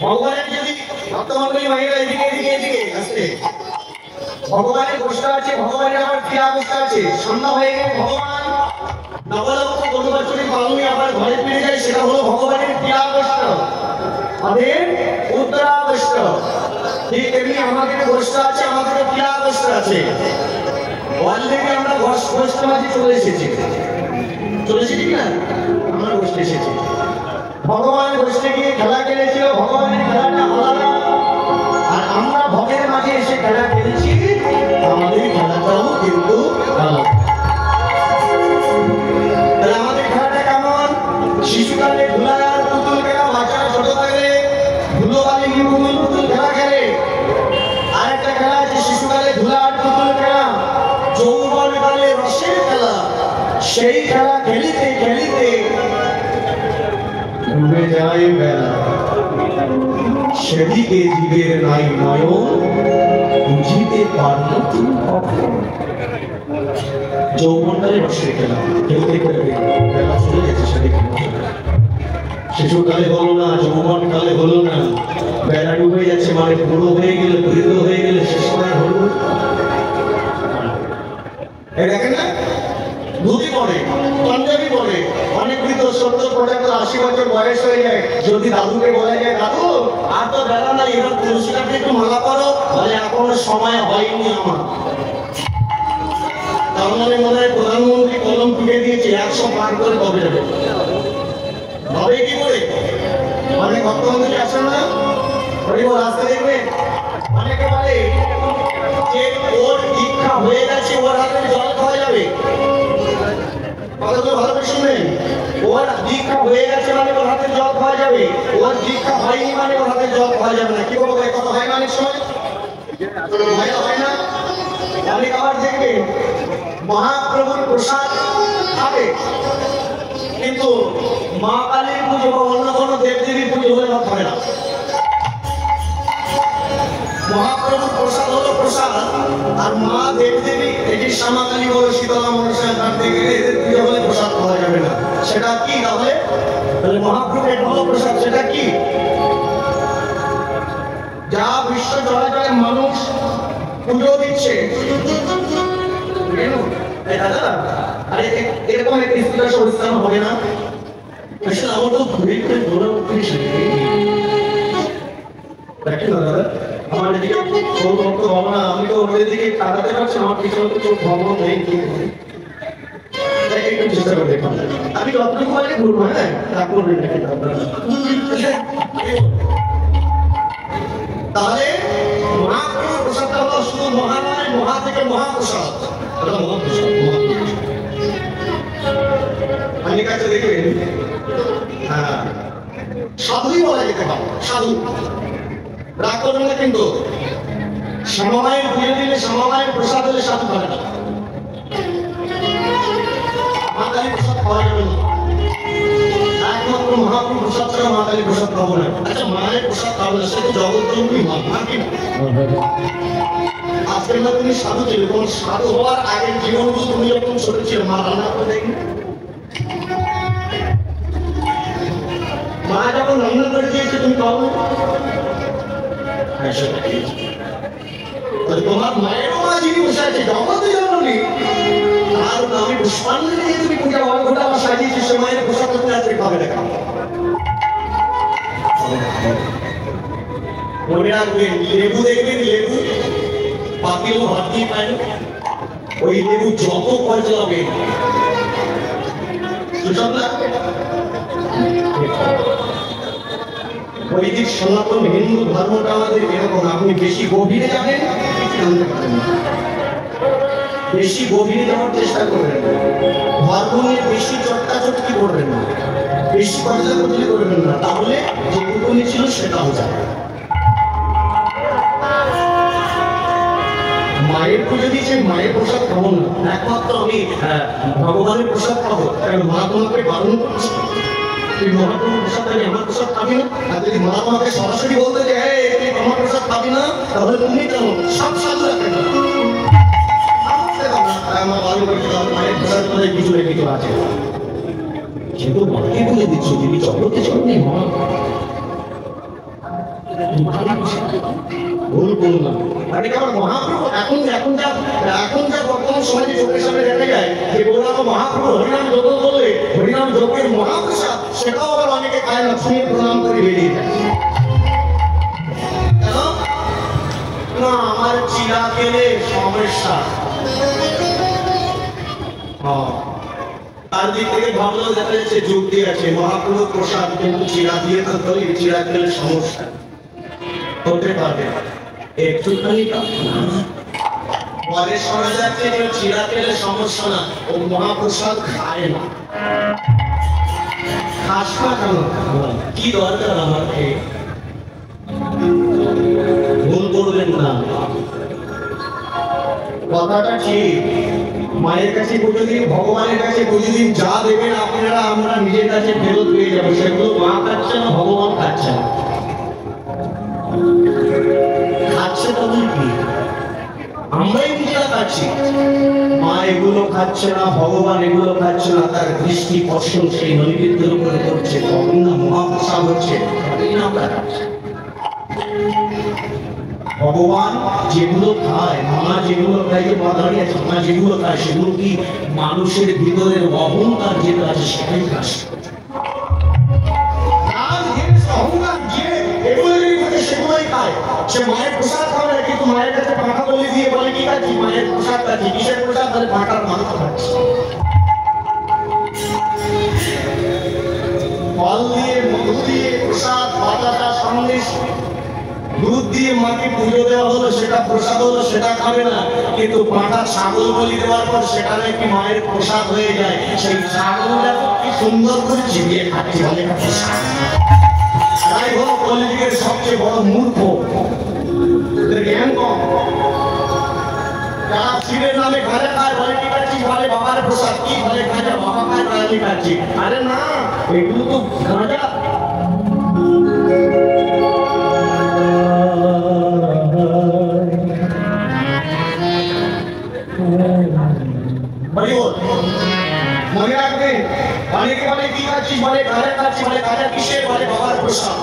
ভগবানের যদি ভক্তমন্ডলী মহিলা এদিকে এদিকে এদিকে আসতে ভগবানের গোষ্ঠ আছে, ভগবানের আবার ক্রিয়া গোষ্ঠ আছে। সন্ধ্যা হয়ে গেলে ভগবান নবলক্ষ গরুবাছুরি পালনে আবার ঘরে ফিরে যায়, সেটা হলো ভগবানের ক্রিয়া গোষ্ঠ, আমাদের উত্তরা গোষ্ঠ। ঠিক তেমনি আমাদের গোষ্ঠ আছে, আমাদের ক্রিয়া গোষ্ঠ আছে। অলরেডি আমরা গোষ্ঠ মাঝে চলে এসেছি ঠিক না? আমরা গোষ্ঠে এসেছি। ভগবান গোষ্ঠে গিয়ে খেলা খেলেছিল, ভগবানের খেলাটা আলাদা, আর আমরা ভগের মাঝে এসে খেলা খেলেছি, আমাদের খেলাটাও কিন্তু আলাদা। তাহলে আমাদের খেলাটা কেমন? শিশুকালে ধুলার পুতুল খেলা, বাচ্চারা ছোট থাকলে ধুলোবালি পুতুল খেলা খেলে। আর একটা খেলা আছে শিশুকালে ধুলার পুতুল খেলা, যৌবনকালে রসের খেলা। সেই খেলা খেলিতে খেলিতে ডুবে যায় বেলা, সেদিকে জীবের নাই নয়ন, বুঝিতে পারল যৌবনকালে রসের খেলা খেলতে খেলতে বেলা চলে গেছে, সেদিকে শিশুকালে হলো না, যৌবনকালে হলো না, বেলা ডুবে যাচ্ছে, মানে বুড়ো হয়ে গেলে বৃদ্ধ হয়ে গেলে সে সময় হলো। দেখেন না, ধুতি পরে, পাঞ্জাবি পরে, অনেক বৃদ্ধ 70, 75, 80 বছর বয়স হয়ে যায়। যদি দাদুকে বলা যায়, দাদু আর তো বেলা নাই, এবার তুলসী গাছে একটু মালা করো, বলে এখনো সময় হয়নি আমার। তার মানে মনে হয় প্রধানমন্ত্রী কলম টুকে দিয়েছে, 100 পার করে কবে যাবে, হবে কি করে? অনেক ভক্তমন্ত্রী আসে না, রাস্তা দেখবে, অনেকে বলে যে ওর দীক্ষা হয়ে গেছে, ওর হাতে জল খাওয়া যাবে। কথাগুলো ভালো করে শুনবেন, ওর দীক্ষা হয়ে গেছে মানে ওর হাতে জল খাওয়া যাবে, ওর দীক্ষা হয়নি মানে ওর হাতে জল খাওয়া যাবে না। কি বলবো, কথা হয় না অনেক সময়, হয় না? অনেক আবার দেখবে মহাপ্রভুর প্রসাদ খাবে, কিন্তু মা কালীর পুজো বা অন্য কোনো দেবদেবীর পুজো হলে ভাত খাবে না। মহাপ্রভুর প্রসাদ হলো প্রসাদ, আর মা দেবদেবী, এটি শ্যামাকালী বলো, শীতলা মনসা, তার থেকে এদের পুজো হলে প্রসাদ পাওয়া যাবে না। সেটা কি তাহলে? মহাপ্রভুর হলো প্রসাদ, সেটা কি? যা বিশ্ব চলাচলে মানুষ পুজো দিচ্ছে, দাদা আরে এরকম একটা স্পিকার সংস্থান হবে না? আসলে আমার তো ঘুরে ঘুরে ঘোরা উঠতে দেখেন না দাদা, আমার এদিকে চোখ ভক্ত হবো না, আমি তো ওদের দিকে তাকাতে পারছি, আমার পিছনে তো চোখ ভগ্ন নেই। একটু চেষ্টা করে দেখুন, আমি যতটুকু পারি ঘুরবো। হ্যাঁ, তা করবেন না কিন্তু আপনারা। তাহলে মহাপ্রভুর প্রসাদটা হলো শুধু মহা নয়, মহা থেকে মহাপ্রসাদ। অনেক কাছে দেখবেন সাধুই বলা যেতে পারে, সাধু রাগ করবেন না কিন্তু। সমবায়ের পুজো দিলে, সমবায়ের প্রসাদ হলে সাধু পারে না, মা কালী প্রসাদ পাওয়া যাবে না। একমাত্র মহাপ্রভু প্রসাদ ছাড়া মা কালী প্রসাদ পাবো না। আচ্ছা, মায়ের প্রসাদ পাবো না, সে তো জগৎজননী মা, কি না? আজকের না তুমি সাধু ছিলে, তোমার সাধু হওয়ার আগের জীবনগুলো তুমি যখন ছোট ছিল, মা রান্না করে দেখি, মা যখন রান্না করে দিয়েছে তুমি পাবো না। তোমার মায়েরও মা যিনি বসে আছে, জগতে জননী, আর আমি পুষ্পাঞ্জলি দিয়ে তুমি পূজা অঙ্গটা আমার সাজিয়েছি, সে মায়ের প্রসাদ করতে আছে, পাবে দেখা। মনে রাখবেন, লেবু দেখবেন, লেবু পাতিল ভাত দিয়ে পায় না, ওই লেবু যত পয়সা হবে বৈদিক সনাতন হিন্দু ধর্মটা আমাদের এরকম। আপনি বেশি গভীরে যাবেন, জানতে পারেন না, বেশি গভীরে যাওয়ার চেষ্টা করবেন, ধর্ম নিয়ে বেশি চটকাচটকি করবেন না, বেশি কথাচাকলি করবেন না, তাহলে যেটুকু ছিল সেটাও যাবে। মায়ের পুজো দিয়েছে, মায়ের প্রসাদ খাবো না, একমাত্র আমি ভগবানের প্রসাদ খাবো, কারণ মা তোমাকে বারণ করছে, তুই মহাপ্রভুর প্রসাদ খাবি, আমার প্রসাদ খাবি না। আর যদি মা তোমাকে সরাসরি বলতে যে তুই আমার প্রসাদ খাবি না, তাহলে তুমি কেন সব সাধু রাখবে না। আমার বারণ করছে, মায়ের প্রসাদ করে কিছু না কিছু আছে, কিন্তু মাকে বলে দিচ্ছ, তিনি জগতে জন্মে মা। ভুল বললাম মানে আমার মহাপ্রভু এখন যা বর্তমান সমাজে চোখের সামনে দেখা যায় যে বললাম মহাপ্রভু হরিনাম যত বলে হরিনাম যজ্ঞের মহাপ্রসাদ সেটাও আবার অনেকে খায় না, শুনে প্রণাম করে বেরিয়ে যায়। না আমার চিরা খেলে সমস্যা, তার দিক থেকে ভাবলেও দেখা যাচ্ছে যুক্তি আছে। মহাপ্রভু প্রসাদ কিন্তু চিরা দিয়ে তো তৈরি, চিরা খেলে সমস্যা হতে পারে একটুখানি পরে শোনা যাচ্ছে যে চিরা খেলে সমস্যা না, ও মহাপ্রসাদ খায় না। খাস না কেন? কি দরকার আমাকে? ভুল করবেন না, কথাটা ঠিক। মায়ের কাছে প্রতিদিন, ভগবানের কাছে প্রতিদিন যা দেবেন আপনারা আমরা নিজের কাছে ফেরত পেয়ে যাবো, সেগুলো মা খাচ্ছে না, ভগবান খাচ্ছে না। খাচ্ছে তখন কি? আমরাই নিজেরা খাচ্ছি। মা এগুলো খাচ্ছে না, ভগবান এগুলো খাচ্ছে না, তার দৃষ্টি পছন্দ সেই নৈবেদ্যের উপরে করছে, তখন না মহাপ্রসাদ হচ্ছে, তবেই না আমরা খাচ্ছি। ভগবান যেগুলো খায়, মা যেগুলো খায়, যে মা দাঁড়িয়ে আছে, মা যেগুলো খায় সেগুলো কি মানুষের ভিতরের অহংকার যেটা আছে সেটাই কাজ করে। অহংকার যে এগুলো সেগুলোই খায়, সে মায়ের প্রসাদ খাবে না, কিন্তু মায়ের কাছে পাঁঠা বলি দিয়ে বলে কি খাচ্ছি? মায়ের প্রসাদ খাচ্ছি। কিসের প্রসাদ? তাহলে পাঁঠার মাংস খাচ্ছি। ফল দিয়ে, মধু দিয়ে প্রসাদ, বাতাসা, সন্দেশ, দুধ দিয়ে মাকে পুজো দেওয়া হলো, সেটা প্রসাদ হলো, সেটা খাবে না। কিন্তু পাঁঠা ছাগল বলি দেওয়ার পর সেটা নাকি মায়ের প্রসাদ হয়ে যায়। সেই ছাগলটা কি সুন্দর করে চিবিয়ে খাচ্ছি, বলে তাই হলো কলিযুগের সবচেয়ে বড় মূর্খ, জ্ঞান কম। যারা শিবের নামে গাঁজা খায় বলে কি খাচ্ছি? বলে বাবার প্রসাদ। কি বলে? গাঁজা। বাবা খায় তাই আমি খাচ্ছি। আরে না, এগুলো তো গাঁজা। মনে রাখবেন, অনেকে বলে কি খাচ্ছি? বলে গাঁজা খাচ্ছি। বলে গাঁজা কিসের? বলে বাবার প্রসাদ।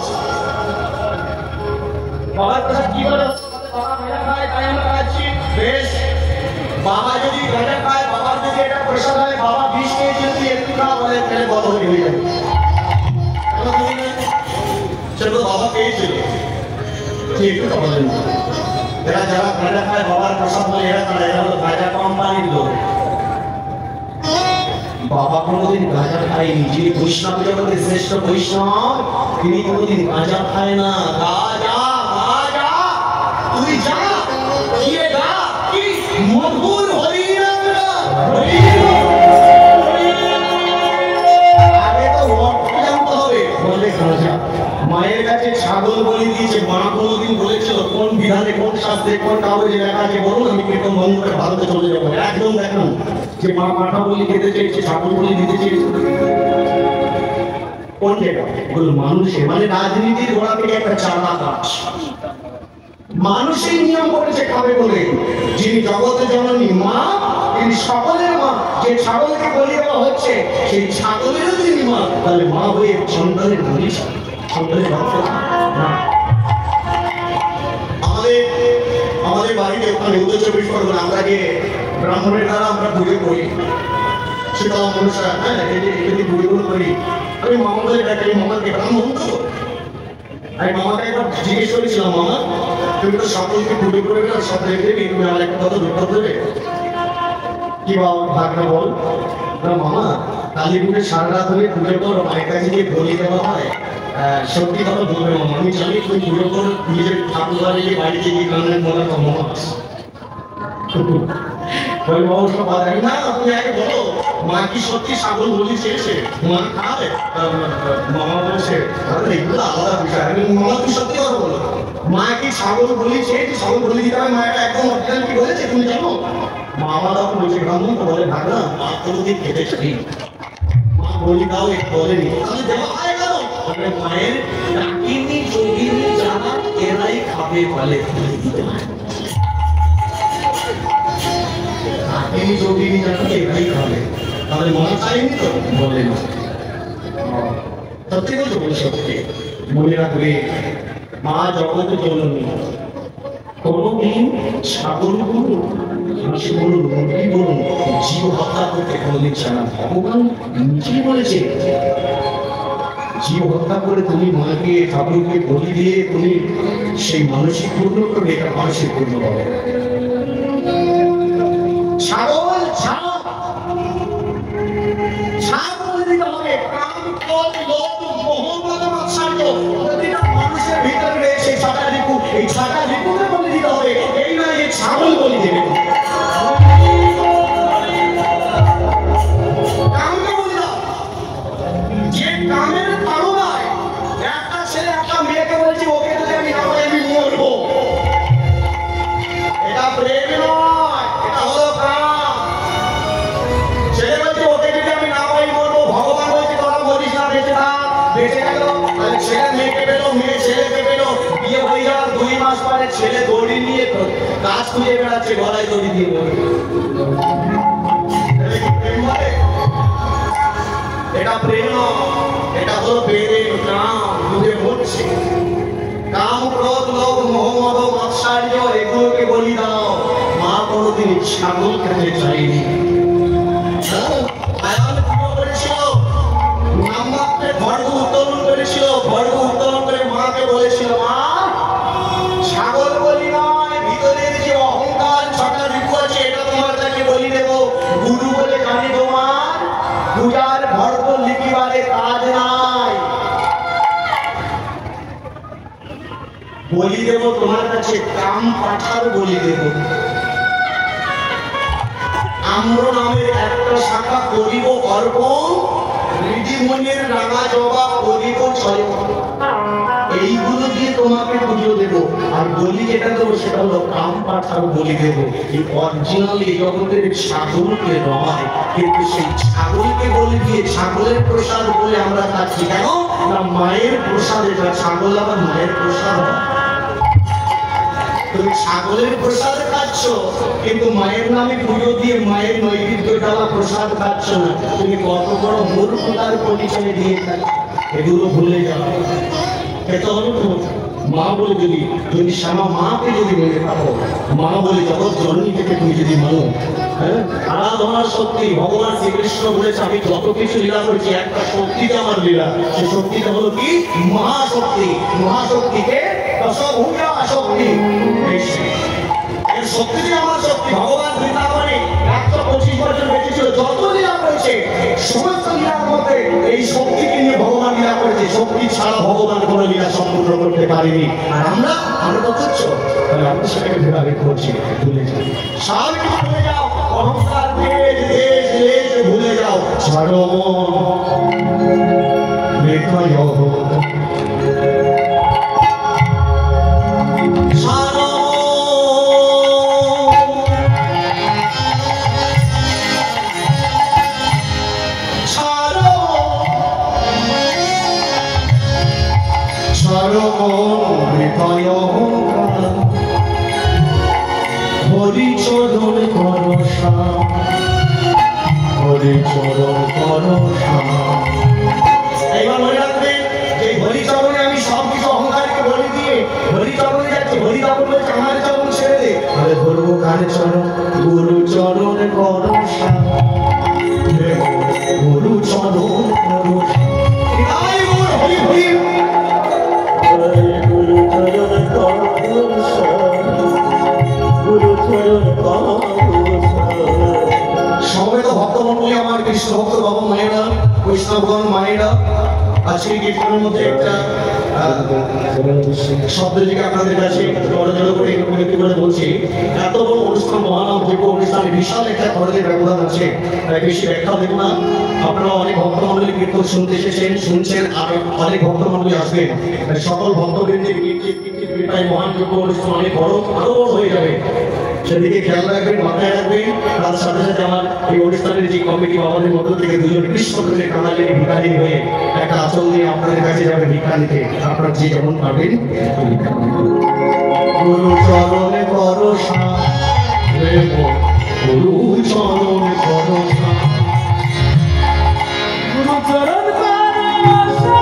বাবার প্রসাদ কি বলে? বাবা গাঁজা খায় তাই আমরা খাচ্ছি। বেশ, বাবা যদি গাঁজা খায়, বাবার যদি এটা প্রসাদ হয়, বাবা বিষ খেয়েছে, যদি একটু খাওয়া বলে তাহলে বড় হয়ে যাবে। সেটা বাবা পেয়েছিল, ঠিক বলেন। এরা যারা গাঁজা খায় বাবার প্রসাদ বলে, এরা তারা, এরা হলো গাঁজা কোম্পানির লোক। বাবা কোনোদিন গাঁজা খায়নি। যিনি বৈষ্ণব জগতের শ্রেষ্ঠ বৈষ্ণব, তিনি কোনোদিন গাঁজা খায় না। গাঁজা, গাঁজা, তুই যা, গিয়ে গা, কি মধুর হরিনাম গা, আগে তো অর্থ জানতে হবে। বলে গাঁজা। মায়ের কাছে ছাগল বলি দিয়েছে। মা কোনোদিন বলেছিল কোন বিধানে, কোন শাস্ত্রে, কোন কাগজে লেখা আছে বলুন, আমি কীর্তন বন্ধ করে ভারতে চলে যাবো। একদম দেখুন যে মা পাঠা বলি খেতে চেয়েছে, ছাগল বলি দিতে চেয়েছে, কোন জায়গা? মানুষের, মানে রাজনীতির গোড়া থেকে একটা চালা গাছ। মানুষের নিয়ম করেছে খাবে বলে। যিনি জগতে জননী মা, তিনি সকলের মা। যে ছাগলকে বলি দেওয়া হচ্ছে, সেই ছাগলেরও তিনি মা। তাহলে মা হয়ে সন্তানের বলি, সন্তানের ভক্ত না। আমাদের বাড়িতে ওখানে উত্তর চব্বিশ পরগনা, আমরা যে ব্রাহ্মণের দ্বারা আমরা পুজো করি, সেটা মনসা, হ্যাঁ, এটি পুজোগুলো করি। আমি মামা বলে ডাকি, মামাকে ব্রাহ্মণ তো। আমি মামাকে একবার জিজ্ঞেস করেছিলাম, মামা তুমি তো সকলকে পুজো করে গেলে, সব রেখে দেবে, তুমি আমার একটা কথা বিপদ দেবে। কি বাবা ভাগনা বল? না মামা, কালী পুজো সারা রাত ধরে পুজো করো, মায়ের কাছে গিয়ে বলি দেওয়া হয়। সত্যি কথা বলবে মামা, আমি জানি তুমি পুজো করো, নিজের ঠাকুর বাড়ি গিয়ে বাড়িতে গিয়ে গানের মনে তো মামা না, তুমি আগে বলো মা কি সত্যি ছাগল বলি চেয়েছে? মা খাবে? মামা বলছে এগুলো আলাদা বিষয়। মামা তুমি সত্যি কথা বলো, মা কি ছাগল বলি চেয়েছে? ছাগল বলি দিতে হবে, মা এটা একদম অরিজিনাল কি বলেছে তুমি জানো? মামা তখন বলছে ব্রাহ্মণ তো বলে ভাগনা, মা কোনোদিন খেতে চাই, মা বলি দাও একটু বলেনি, তাহলে দেওয়া হয় কেন? মায়ের ডাকিনি যোগিনী যারা, এরাই খাবে বলে দিতে হয়। ডাকিনি যোগিনী যারা, এরাই খাবে, তাহলে মা চাইনি তো বলে না। সত্যি বলছো? বলে সত্যি। মনে রাখবে মা জগৎ জননী। কোনদিন ছাগল বলুন, হাঁসি বলুন, মুরগি বলুন, জীব হত্যা করতে কোনদিন চায় না। ভগবান নিজেই বলেছে জীব হত্যা করে তুমি মাকে ঠাকুরকে বলি দিয়ে তুমি সেই মানসিক পূর্ণ করবে, এটা মানসিক পূর্ণ হবে। ছাগল ছাগল দিতে হবে, কাম ক্রোধ লোভ মোহ মায়া মাৎসর্য প্রতিটা মানুষের ভিতরে রয়েছে ছটা রিপু, এই ছটা রিপুকে বলে দিতে হবে। এই নয় যে ছাগল বলি দেবে, কামকে বলি দাও। যে কামের তাড়নায় একটা ছেলে একটা মেয়েকে বলছে ওকে যদি আমি না বলি আমি মরবো, এটা প্রেম নয়, এটা হলো কাম। ছেলে বলছে ওকে যদি আমি না বলি মরবো, ভগবান বলছে তোরা মরিস না, বেঁচে থাক। বেঁচে গেল, ছেলে মেয়েকে পেলো, মেয়ে ছেলেকে পেলো, বিয়ে হয়ে যাওয়ার 2 মাস পরে ছেলে দড়ি নিয়ে গাছ খুঁজে বেড়াচ্ছে, গলায় দড়ি দিয়ে মরবে। এটা প্রেম নয়, এটা হলো বেদের কাম, ডুবে মরছে। কাম ক্রোধ লোভ মোহ মদ মাৎসর্য এগুলোকে বলি দাও। মা কোনদিন ছাগল খেতে চাইনি। খড়গ উত্তোলন করেছিল, খড়গ উত্তোলন করে মাকে বলেছিল মা ছাগল বলি নয়, ভিতরের যে অহংকার ছটা রিপু আছে এটা তোমার কাছে বলি দেবো। গুরু বলে জানি তোমার পূজার খড়গ লিখিবারে কাজ নাই, বলি দেব তোমার কাছে কাম পাঠার বলি দেব। আম্র নামের একটা শাখা করিব অর্পণ, ঋদ্ধিমণির রাঙা জবা করিব ছয়। এইগুলো দিয়ে তোমাকে পুজো দেব। আর বলি যেটা দেবো সেটা হলো কাম পাঠার বলি দেব। এই অরিজিনাল এই জগতের ছাগলকে নয়, কিন্তু সেই ছাগলকে বলি দিয়ে ছাগলের প্রসাদ বলে আমরা খাচ্ছি। কেন না মায়ের প্রসাদ, এটা ছাগল আবার মায়ের প্রসাদ। তুমি ছাগলের প্রসাদ খাচ্ছ কিন্তু মায়ের নামে পুজো দিয়ে মায়ের নৈবেদ্য ডালা প্রসাদ খাচ্ছ না। তুমি কত বড় মূর্খতার পরিচয় দিয়ে খাচ্ছ, এগুলো ভুলে যাও। এটা হলো মা বলে যদি শ্যামা মাকে যদি মেনে থাকো, মা বলে জগৎ জননী থেকে তুমি যদি মানো, আরাধনার শক্তি ভগবান শ্রীকৃষ্ণ বলেছে আমি যত কিছু লীলা করছি একটা শক্তিতে আমার লীলা। সেই শক্তিটা হলো কি? মহাশক্তি। মহাশক্তিকে দশভূজা শক্তি, এর শক্তিতে আমার শক্তি। ভগবান বৃন্দাবনে 125 বছর বেঁচেছিল, যত লীলা করেছে সমস্ত লীলার মধ্যে এই শক্তিকে নিয়ে ভগবান লীলা করেছে। শক্তি ছাড়া ভগবান কোনো লীলা সম্পূর্ণ করতে পারেনি। আর আমরা তো তুচ্ছ, তাহলে আমরা সেটাকে ভেদাভেদ করছি, ভুলে যাই। সব কিছু ভুলে যাও, অহংকার দেশ দেশ দেশ ভুলে যাও। ছাড়ো মেঘায় হরিচরণ করসা, হরিচরণ করসা। এইবার মনে রাখবেন এই হরিচরণে আমি সব কিছু অহংকারকে বলে দিয়ে হরিচরণে যাচ্ছি। হরিচরণ বলছে আমার চরণ ছেড়ে দে, আরে ধরবো কার চরণ? গুরু চরণ করসা, গুরু চরণ করসা। হরি হরি সমবেত ভক্তমণ্ডলী, আমার কৃষ্ণ ভক্ত বাবা মায়েরা, বৈষ্ণবগণ মায়েরা, আজকে কীর্তনের মধ্যে একটা শব্দ থেকে আপনাদের কাছে জড়ো করে একটু করে বলছি। এত বড় অনুষ্ঠান, মহানাম যোগ্য অনুষ্ঠানে বিশাল একটা খরচের ব্যবধান আছে, তাই বেশি ব্যাখ্যা দেব না। আপনারা অনেক ভক্তমণ্ডলী কীর্তন শুনতে এসেছেন, শুনছেন, আর অনেক ভক্তমণ্ডলী আসবেন। সকল ভক্তবৃন্দের কৃপায় মহান যোগ্য অনুষ্ঠান অনেক বড়, আরো বড় হয়ে যাবে, সেদিকে খেয়াল রাখবেন, মাথায় রাখবেন। তার সাথে সাথে আমার এই অনুষ্ঠানের যে কমিটি বাবাদের মধ্য থেকে দুজন কৃষ্ণ করে কানালের ভিখারি হয়ে একটা আচল নিয়ে আপনাদের কাছে যাবে ভিক্ষা নিতে। আপনারা যে যেমন পাবেন। গুরু চরণে ভরসা, গুরু চরণে ভরসা, গুরু চরণ ভরসা।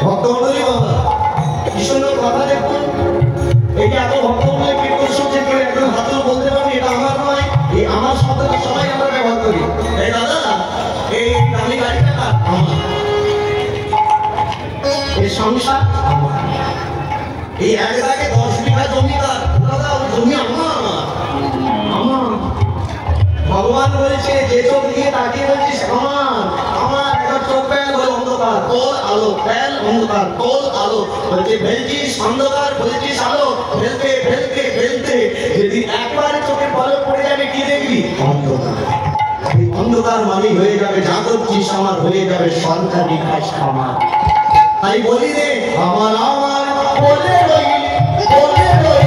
ভক্তমণ্ডলী বাবা কি সুন্দর কথা দেখুন। এই যে এত ভক্তমণ্ডলী কীর্তন শুনছে, কেউ একজন হাতও বলতে পারবে এটা আমার নয়, এই আমার শব্দটা সবাই আমরা ব্যবহার করি। এই দাদা এই দামি গাড়িটা কার? আমার। এই সংসার আমার। এই এক জায়গায় 10 বিঘা জমি কার? দাদা ওই জমি আমার। ভগবান বলছে যে চোখ দিয়ে তাকিয়ে বলছিস আমার আমার, একটা চোখ প্যাল হলো অন্ধকার, তোর আলো প্যাল অন্ধকার, তোর আলো বলছে ফেলছিস অন্ধকার, বলছিস আলো, ফেলতে ফেলতে ফেলতে যদি একবার চোখের পলক পড়ে যাবে কি দেখবি? অন্ধকার। এই অন্ধকার মানে হয়ে যাবে জাগরছিস আমার, হয়ে যাবে সরকারি কাজ আমার। তাই বলি রে আমার আমার বলে রই বলে রই,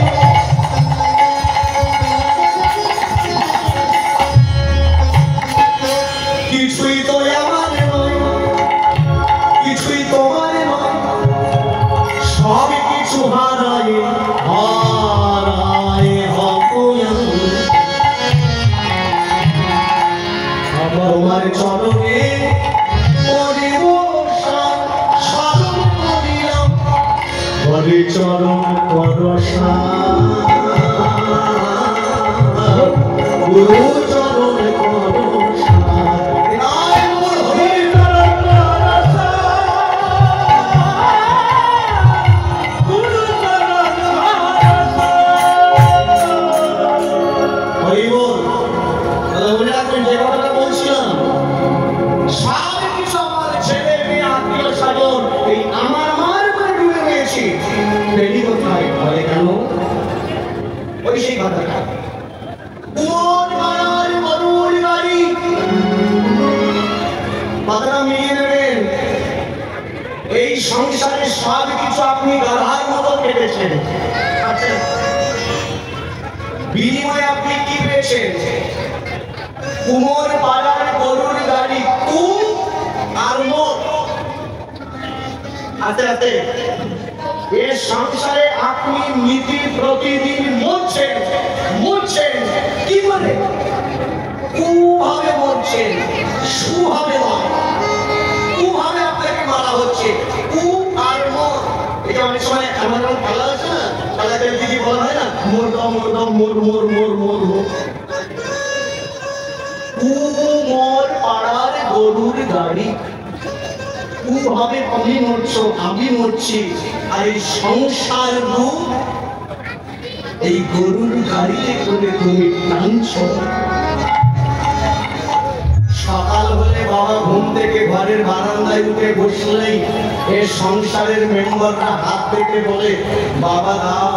কিছুই তো আমার নয়, কিছুই তোমার নয়, সব কিছু হারায় হারায় তোমার চরণে করিব স্মরণ করিলাম, হরি চরণ করসা গুরু চরণ করসা। এই সংসারে সব কিছু আপনি গাধার মতো কেটেছেন, বিনিময়ে আপনি কি পেয়েছেন? কুমোর পাড়ার গরুর গাড়ি তুম আর মোট। আস্তে আস্তে এই সংসারে আপনি নীতি প্রতিদিন মরছেন মরছেন, কি করে? কুভাবে মরছেন, সুভাবে নয়। কুভাবে আপনাকে মারা হচ্ছে, কু আর মোর। এটা অনেক সময় এমন এমন পালা আছে না, পালাতে দিদি বলা হয় না, মোর দাও মোর দাও মোর মোর মোর মোর মোর। কুমোর পাড়ার গরুর গাড়ি, কুভাবে তুমি মরছো আমি মরছি, আর এই সংসার রূপ এই গরুর গাড়িতে করে তুমি টানছো। সকাল হলে বাবা ঘুম থেকে ঘরের বারান্দায় উঠে বসলেই এ সংসারের মেম্বাররা হাত থেকে বলে বাবা দাও,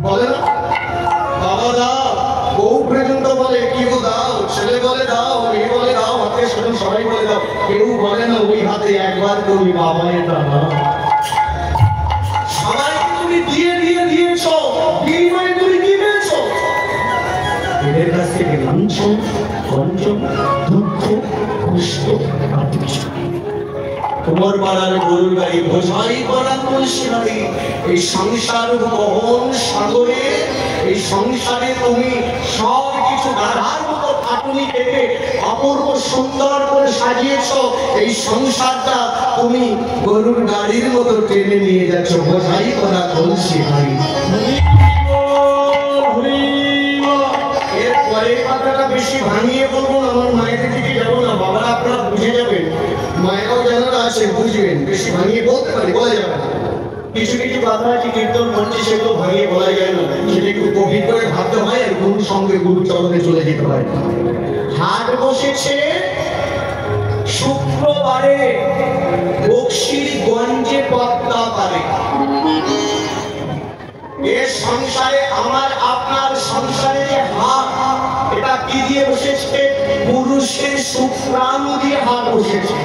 বলে না বাবা দাও। বউ পর্যন্ত বলে কি গো দাও, ছেলে বলে দাও, মেয়ে বলে দাও, আত্মীয় স্বজন সবাই বলে দাও, কেউ বলে না ওই হাতে একবার তুমি বাবা এটা না। সবাইকে তুমি দিয়ে দিয়ে দিয়েছো, বিনিময়ে তুমি কি পেয়েছো? এদের কাছ থেকে লাঞ্ছন, গঞ্জন, দুঃখ, কষ্ট আর কিছু। তোমার পাড়ার গরুর গাড়ি বোঝাই করা কলসি নারী, এই সংসার বহন সাগরে, এই সংসারে তুমি সব কিছু গাধার মতো খাটুনি কেটে অপূর্ব সুন্দর করে সাজিয়েছ। এই সংসারটা তুমি গরুর গাড়ির মতো টেনে নিয়ে যাচ্ছ, বোঝাই করা কলসি নারী। এরপরে কথাটা বেশি ভাঙিয়ে বলবো না, আমার মায়ের দিকে যাবো না, বাবারা আপনারা বুঝে যাবেন, মায়েরাও যারা আছে বুঝবেন, বেশি ভাঙিয়ে বলতে পারি, বলা যাবে না। কিছু কিছু কথা আছে কীর্তন মঞ্চে, সেগুলো ভাঙিয়ে বলা যায় না, সেটা একটু গভীর করে ভাবতে হয়, আর গুরুর সঙ্গে গুরু চরণে চলে যেতে হয়। হাট বসেছে শুক্রবারে বক্সিগঞ্জে পদ্মা পারে। এ সংসারে আমার আপনার সংসারে যে হাট, এটা কি দিয়ে বসেছে? পুরুষের শুক্রাণু দিয়ে হাট বসেছে,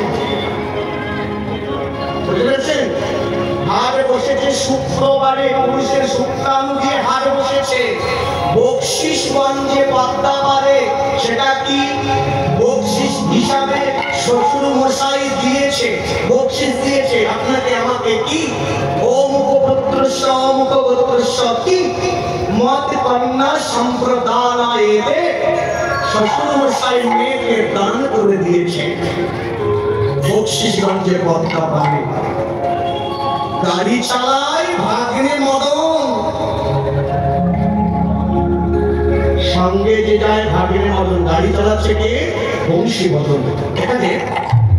বুঝতে পেরেছেন? হাট বসেছে শুক্রবারে, পুরুষের শুক্রাণু দিয়ে হাট বসেছে। বকশিসগঞ্জে পদ্মা পারে, সেটা কি? বকশিস হিসাবে শ্বশুর মশাই দিয়েছে, বকশিস দিয়েছে আপনাকে আমাকে। কি? ও মুখপুত্রস্য মুখপুত্রস্য কি মত কন্যা সম্প্রদানায়, শ্বশুর মশাই মেয়েকে দান করে দিয়েছে। বকশিসগঞ্জের পথটা পারে গাড়ি চালায় ভাগ্নে মদন সঙ্গে যে যায় ভাগ্নে মদন গাড়ি চালাচ্ছে কে বংশী মদন এখানে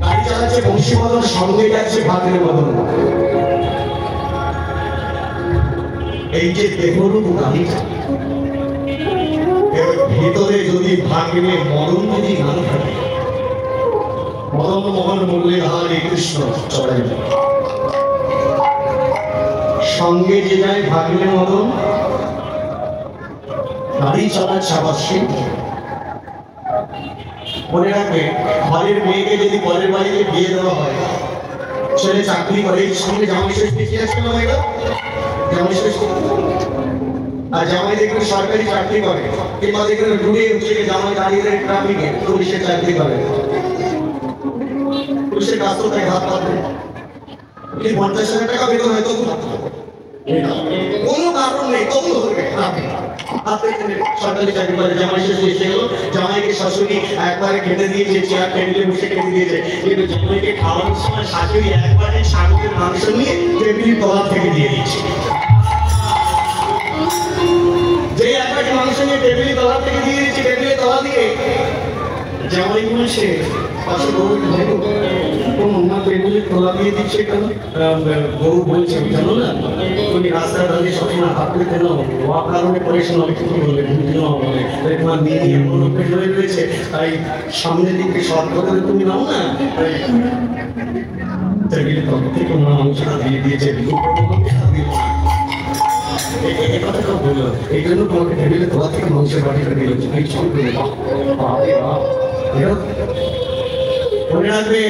গাড়ি চালাচ্ছে বংশী মদন সঙ্গে যাচ্ছে ভাগ্নে মদন এই যে দেহরূপ গাড়িটা এর ভিতরে যদি ভাগ্নে মদন যদি গান থাকে মদন মোহন বললে হরে কৃষ্ণ চলে সঙ্গে যে যায় ভাগ্নে মদন গাড়ি চালাচ্ছে আবার সে মনে রাখবে ঘরের মেয়েকে যদি পরের বাড়িতে বিয়ে দেওয়া হয় ছেলে চাকরি করে এই সঙ্গে জামাই ষষ্ঠী কি আছে না এটা জামাই ষষ্ঠী আর জামাই দেখবে সরকারি চাকরি করে কিংবা দেখবে ডুবে উঠে জামাই দাঁড়িয়ে ট্রাফিকে পুলিশের চাকরি করে পুলিশের কাজ তো তাই হাত পাতবে 50,000 টাকা বেতন হয়তো কোনো কারণ নেই তবু ধরবে সরকারি চাকরি করে জামাই ষষ্ঠী এসে গেল জামাইকে শাশুড়ি একবারে খেতে দিয়েছে চেয়ার টেবিলে বসে খেতে দিয়েছে কিন্তু জামাইকে খাওয়ানোর সময় শাশুড়ি একবারে শামুকের মাংস নিয়ে টেবিলের তলা থেকে দিয়ে দিয়েছে যে একবারে মাংস নিয়ে টেবিলের তলা থেকে দিয়ে দিয়েছে টেবিলের তলা দিয়ে জামাই বলছে পাশে গরু টেবিলের তলা দিয়ে দিচ্ছে কেন গরু বলছে জানো না তুমি রাস্তায় দাঁড়িয়ে সবসময় হাত করে কেন কারণে পরেশান হবে কিছু বললে বলে তোমার মেয়ে এমন অভ্যেস হয়ে রয়েছে তাই সামনের দিকে শর্ট করে তুমি নাও না টেবিলের তলা থেকে মাংসটা দিয়ে দিয়েছে এই কথাটা বললো এই জন্য তোমাকে টেবিলের তলা থেকে মাংসের বাটিটা দিল এই ছবি মনে রাখবে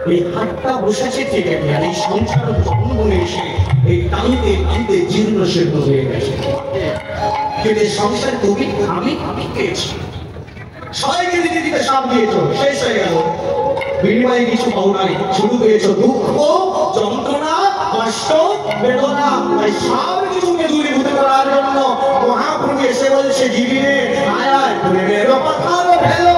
এই হাতটা বসেছে ঠিক আছে আর এই সংসার জন্মভূমি এসে এই টানতে টানতে জীর্ণ শীর্ণ হয়ে গেছে কিন্তু সংসার তুমি আমি পেয়েছি সবাইকে দিতে দিতে সব দিয়েছ শেষ হয়ে গেল বিনিময়ে কিছু পাও নাই শুধু পেয়েছ দুঃখ যন্ত্রণা কষ্ট বেদনা তাই সব কিছুকে দূরীভূত করার জন্য মহাপ্রভু এসে বলছে জীবিনে আয় আয় প্রেমের পাথার ফেলো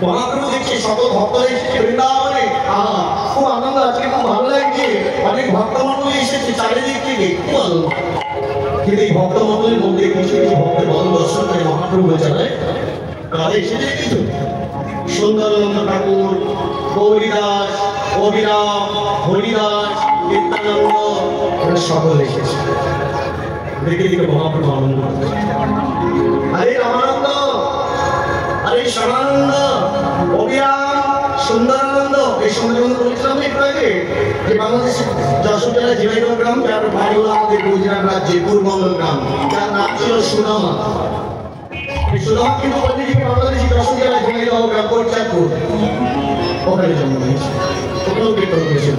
মহাপ্রভু দেখছে সকল ভক্তরা এসেছে বৃন্দাবনে খুব আনন্দ আজকে খুব ভালো লাগছে অনেক ভক্ত মন্ডলী এসেছে চারিদিক থেকে খুব আনন্দ কিন্তু এই ভক্ত মন্ডলীর মধ্যে কিছু কিছু ভক্তের বল দর্শন করে মহাপ্রভু জানায় কারা এসেছে কিছু সুন্দরানন্দ ঠাকুর গৌরীদাস অভিরাম হরিদাস নিত্যানন্দ সকল এসেছে দেখে দেখে মহাপ্রভু আনন্দ আরে রামানন্দ আরে শ্যামানন্দ অভিরাম সুন্দরানন্দ এই সুন্দরানন্দ বলেছিলাম একটু আগে যে বাংলাদেশের যশোর জেলার ঝিনাইদহ গ্রাম যার বাড়ি হলো আমাদের গুজরাট রাজ্যে পূর্ববঙ্গ গ্রাম যার নাম ছিল সুদামা সুতরাং কিন্তু পল্লীজিকে বাংলাদেশি দর্শন জেলায় ঝিনাইদহ গ্রাম চাঁদপুর ওখানে জন্ম নিয়েছে, ওখানেও কীর্তন করেছিল।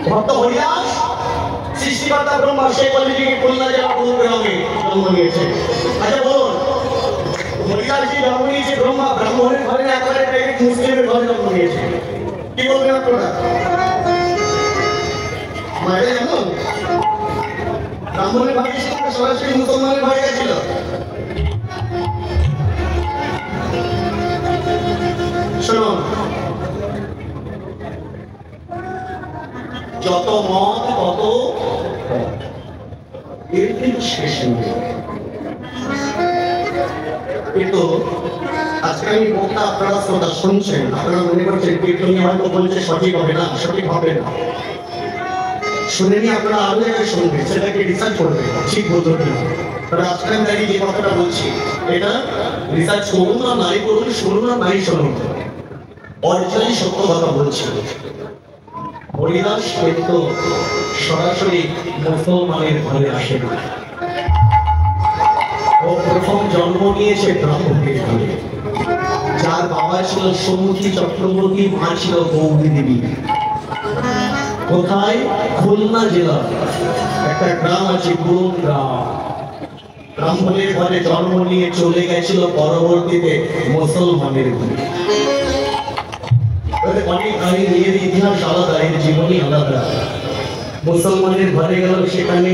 ভক্ত হরিদাস সৃষ্টিকর্তা ব্রহ্মা সেই পল্লীজিকে খুলনা জেলা গ্রামে জন্ম নিয়েছে। আচ্ছা বলুন, হরিদাসজি জন্ম নিয়েছে ব্রহ্মা ব্রাহ্মণের ঘরে, একেবারে ডাইরেক্ট মুসলিমের ঘরে জন্ম নিয়েছে, কি বলবেন আপনারা? মায়ের জানো ব্রাহ্মণের ভাই সরাসরি মুসলমানের ভাই গেছিল। শুনুন, যত মত তত এর কিন্তু শেষ নেই। কিন্তু আজকে আমি বক্তা আপনারা শ্রোতা শুনছেন, আপনারা মনে করছেন কীর্তনী হয়তো বলছে সঠিক হবে না, সঠিক হবে না। শুনে নিয়ে আপনারা আরো জায়গায় শুনবে, সেটাকে রিসার্চ করবে ঠিক বলতে কিনা। আজকে আমি দাঁড়িয়ে যে কথাটা বলছি এটা রিসার্চ করুন না নাই করুন, শুনুন না নাই শুনুন, অরিজিনালি সত্য কথা বলছি। হরিদাস কিন্তু সরাসরি মুসলমানের ঘরে আসে না, ও প্রথম জন্ম নিয়েছে ব্রাহ্মণের ঘরে, যার বাবা ছিল সমুখী চক্রবর্তী, মা ছিল গৌরী দেবী। কোথায়? খুলনা জেলা একটা গ্রাম আছে পুরন গ্রাম। ব্রাহ্মণের ঘরে জন্ম নিয়ে চলে গেছিল পরবর্তীতে মুসলমানের ঘরে। অনেক এর ইতিহাস আলাদা, এর জীবনী আলাদা। মুসলমানের ঘরে গেল, সেখানে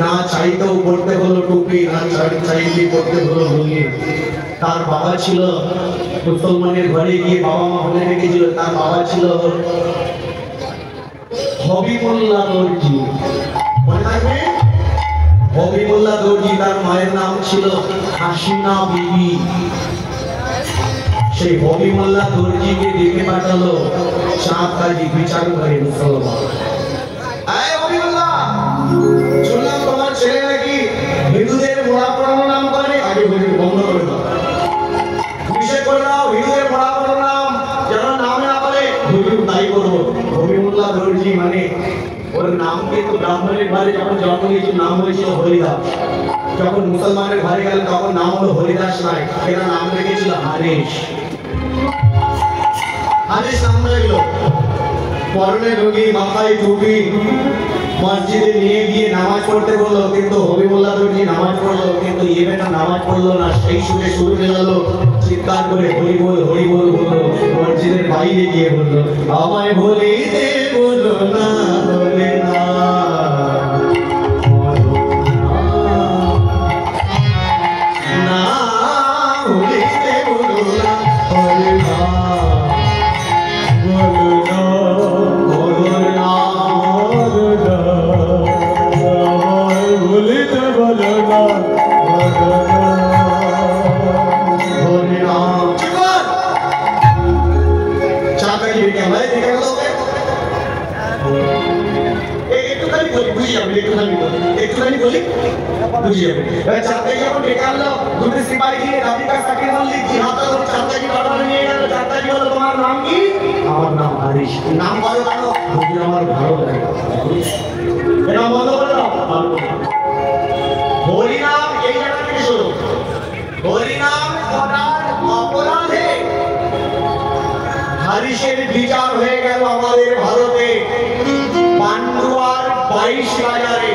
না চাইতেও পড়তে হলো টুপি, না চাইতে পড়তে হলো লুঙ্গি। তার বাবা ছিল মুসলমানের ঘরে গিয়ে বাবা মা বলে রেখেছিল, তার বাবা ছিল হবিবুল্লাহ দর্জি। মনে থাকবে? হবিবুল্লাহ দর্জি, তার মায়ের নাম ছিল হাসিনা বিবি। সেই হবিবুল্লাহ দর্জিকে ডেকে পাঠালো চাঁদ কাজী বিচার করে মুসলমান। শুনলাম তোমার ছেলে নাকি হিন্দুদের মোড়া পড়ানো নাম করে, আগে বন্ধ করে দাও, নিষেধ করে দাও, হিন্দুদের মোড়া পড়ানো নাম যেন নাম না বলে, হুজুর তাই করবো। হবিবুল্লাহ দর্জি মানে ওর নাম কিন্তু ব্রাহ্মণের ঘরে যখন জন্ম নিয়েছিল নাম হয়েছিল হরিদাস, যখন মুসলমানের ঘরে গেল তখন নাম হলো হরিদাস নাই, এরা নাম রেখেছিল হারিস। হারিস নাম রেখেছিল, পরনে লুঙ্গি, মাথায় টুপি, মসজিদে নিয়ে গিয়ে নামাজ পড়তে বললো, কিন্তু হবিবুল্লাহ দর্জি নামাজ পড়লো, কিন্তু ইয়েমেটা নামাজ পড়লো না। সেই সুরে শুরু হয়ে গেল চিৎকার করে হরি বল বললো, মসজিদের বাইরে গিয়ে বললো, আমায় বলিতে বলো না, বলে না না, বলিতে বলো না, বলে না, বলো না, বলো না, বলিতে বলো না, বলে না। চাকাই রেখে ভাই দেখে গেল একটুখানি বলি, বুঝি যাবে, একটুখানি বলি বুঝি যাবে। চাকাই যখন ডেকে আনলো, দুটো সিপাহি গিয়ে রাধিকা তাকে বললি জিহাদ করে চাকাই বাড়ানো নিয়ে গেল। চাকাই বলল, তোমার নাম কি? আমার নাম হারিস। নাম বলো কেন? বুঝি আমার ভালো লাগে, এটা বন্ধ করে দাও। হরিনাম এই জায়গা থেকে শুরু, হরিনাম করার অপরাধে হারিসের বিচার হয়ে গেল আমাদের ভারতে পান্ডুয়ার 22 বাজারে।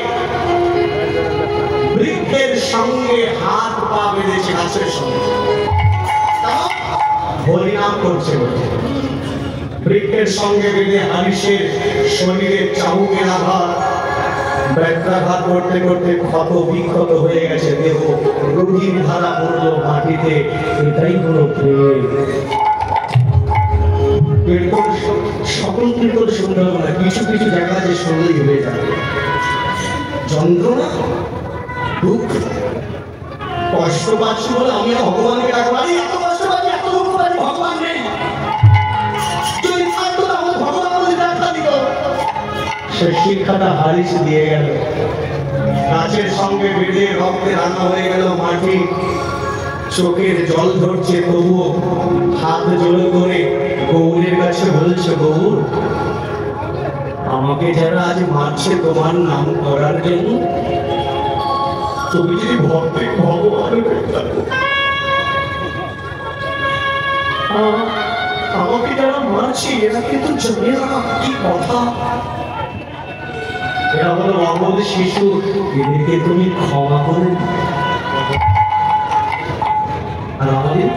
বৃক্ষের সঙ্গে হাত পা বেঁধেছে, গাছের সঙ্গে হরিনাম করছে, বৃক্ষের সঙ্গে বেঁধে হারিসের শরীরের চাহুকের আঘাত, ব্যথাঘাত করতে করতে ক্ষত বিক্ষত হয়ে গেছে দেহ, রুধির ধারা পড়লো মাটিতে। এটাই হলো প্রেম। সকল কীর্তন সুন্দর না, কিছু কিছু জায়গা যে শুনলেই হয়ে যাবে। যন্ত্রণা, দুঃখ, কষ্ট পাচ্ছি বলে আমি ভগবানকে ডাকবো, এত কষ্ট পাচ্ছি, এত দুঃখ পাচ্ছি, ভগবান নেই, যদি থাকতো তাহলে ভগবান আমাদের ডাক্তার দিত। সে শিক্ষাটা হারিস দিয়ে গেল, গাছের সঙ্গে বেঁধে রক্তে রান্না হয়ে গেল মাটি। চোখের জল ধরছে তবুও হাত জোর করে গৌরের কাছে বলছে, গৌর আমাকে যারা আজ মারছে তোমার নাম করার জন্য, তুমি যদি ভক্তি ভগবান মারছি এরা কিন্তু জানে না কি কথা। এরা হলো ভগবতের শিশু, এদেরকে তুমি ক্ষমা করে দিও। আর আমাদের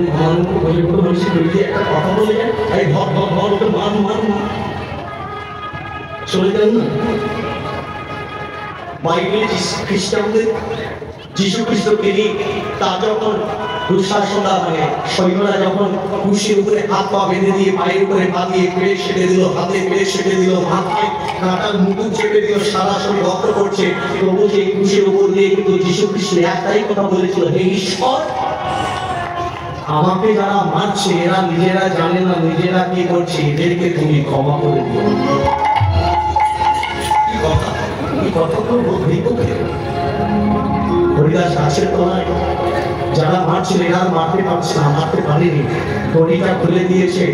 মহানন্দ বলে কোনো মানুষের যদি একটা কথা বলে যায়, এই ধর ধর ধর ওকে মার মার মার, চলে যান না। বাইবেলে খ্রিস্টানদের যীশু খ্রিস্টকে নিয়ে তার যখন দুঃশাসনরা মানে সৈন্যরা যখন ক্রুশের উপরে হাত পা বেঁধে দিয়ে পায়ের উপরে পা দিয়ে পেট সেটে দিল, হাতে পেট সেটে দিল, মাথায় কাঁটার মুকুট চেপে দিল, সারা শরীর রক্ত করছে, তবু সেই ক্রুশের উপর দিয়ে কিন্তু যীশু খ্রিস্ট একটাই কথা বলেছিল, হে ঈশ্বর, আমাকে যারা মারছে এরা নিজেরা জানে না নিজেরা কি করছে, এদেরকে তুমি ক্ষমা করে দিও। কি কথা, এই কথাগুলো বলতেই তোকে হরিদাস গাছের তলায় যারা মারছিল এরা মারতে পারছে না, মারতে পারেনি, দড়িটা খুলে দিয়েছে,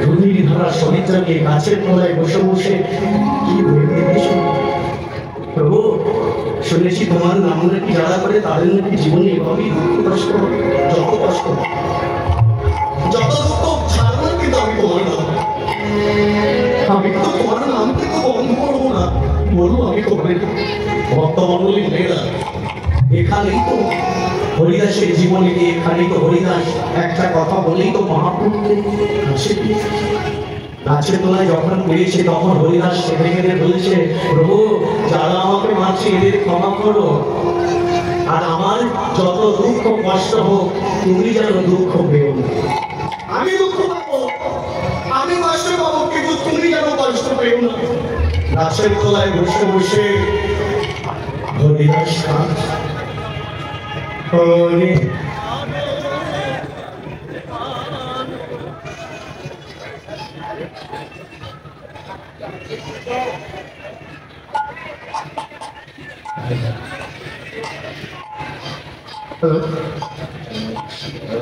ধুলির ধরা শরীরটা নিয়ে গাছের তলায় বসে বসে কি ভেবে দিয়েছো প্রভু, শুনেছি তোমার নাম নাকি যারা করে তাদের নাকি জীবনে এভাবেই দুঃখ কষ্ট, যত কষ্ট যত দুঃখ ছাড়বো, কিন্তু আমি তোমার নাম, আমি তো তোমার নাম কিন্তু বন্ধ করবো না, বলবো আমি তোমার ভক্তমণ্ডলী মেয়েরা। এখানেই তো হরিদাসের জীবনে, এখানেই তো হরিদাস একটা কথা বলেই তো মহাপুরুষকে গাছের তলায় যখন পেয়েছে তখন হরিদাস সেখানে গেলে বলেছে, প্রভু যারা আমাকে মারছে এদের ক্ষমা করো, আর আমার যত দুঃখ কষ্ট হোক তুমি যেন দুঃখ পেও না। আমি দুঃখ পাবো, আমি কষ্ট পাবো, কিন্তু তুমি যেন কষ্ট পেও না। গাছের তলায় বসে বসে হরিদাস হরি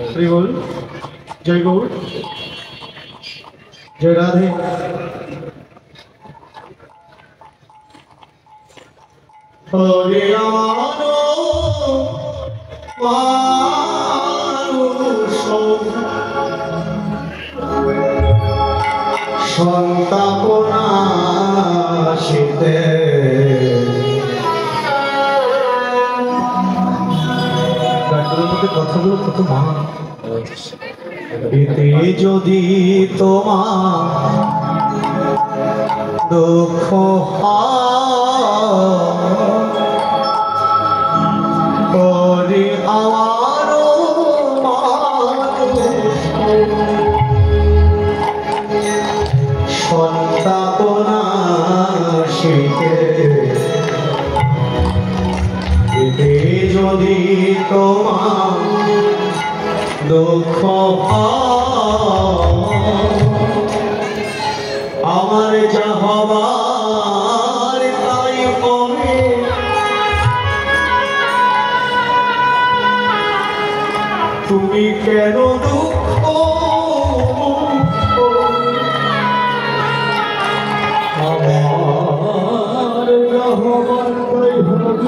হরি বল, জয় গৌর, জয় রাধে। হরে সন্তাপনা শীতে কথাগুলো কত মহান। এতে যদি তোমার দুঃখ করে আমারও সন্তাপনা শীতে, এতে যদি তোমার দুঃখ আমার যা হবার তাই হবে, তুমি কেন দুঃখ আমার যা হবার তাই হবে,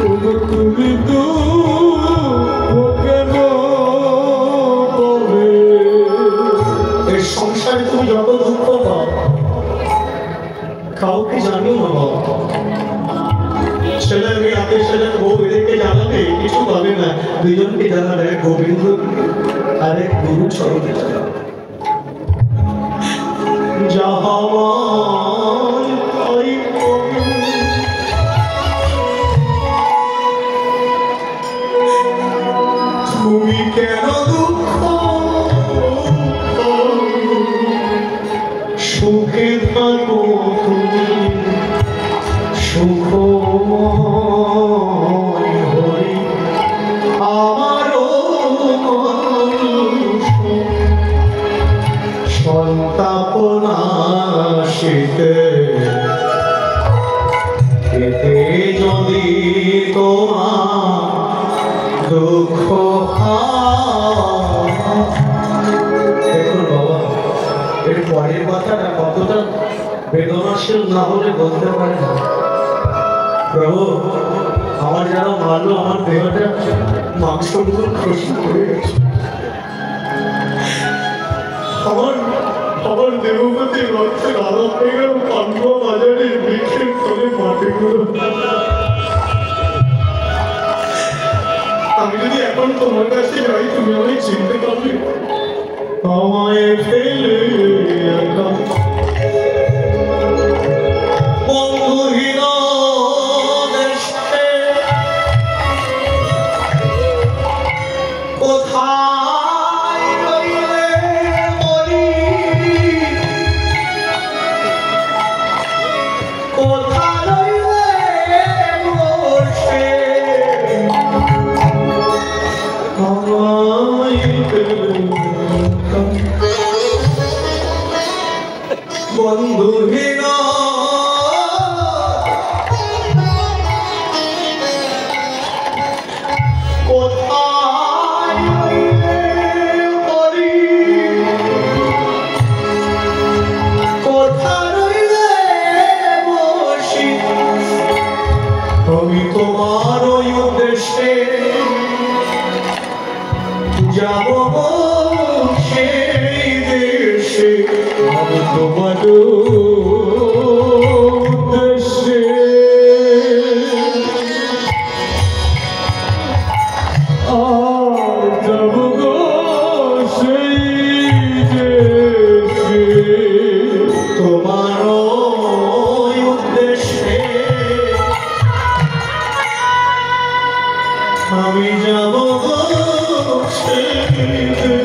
তুমি কেন পাবে। এই সংসারে তুমি যত দুঃখ পাও কাউকে জানিও না বাবা, ছেলে মেয়ে হাতে ছেলে বউ এদেরকে জানাবে কিছু পাবে না, দুজনকে জানাবে গোবিন্দ আর এক গুরু চরণে জানাবে। যাহা তুমি কেন দুঃখ সুখে থাকো, তুমি সুখময় হরি আমারও সন্তাপনা শীতে, এতে যদি তোমার দুঃখ। দেখুন বাবা, এর পরের কথাটা কতটা বেদনাশীল না হলে বলতে পারে না। প্রভু আমার যারা মারলো আমার দেহটা মাংসগুলো খসে পড়ে গেছে। আমার দেহপতি রক্তের আলো হয়ে গেল পান্ডুয়া বাজারের বৃক্ষের তলে মাটিগুলো। আমি যদি এখন তোমার কাছে যাই তুমি আমায় চিনতে পারবে? আমায় ফেলে বন্ধুহীন দেশে কোথায় রইলে মরি, কোথায় রইলে বসে বন্ধুহীন কোথায় মরি, কোথায় রইলে বসি, আমি তোমার ওই উদ্দেশ্যে যাব সেই দেশে, আমি তোমার উদ্দেশ্যে আর যাব গো সেই দেশে, তোমার ওই উদ্দেশ্যে আমি যাব সেই দেশে,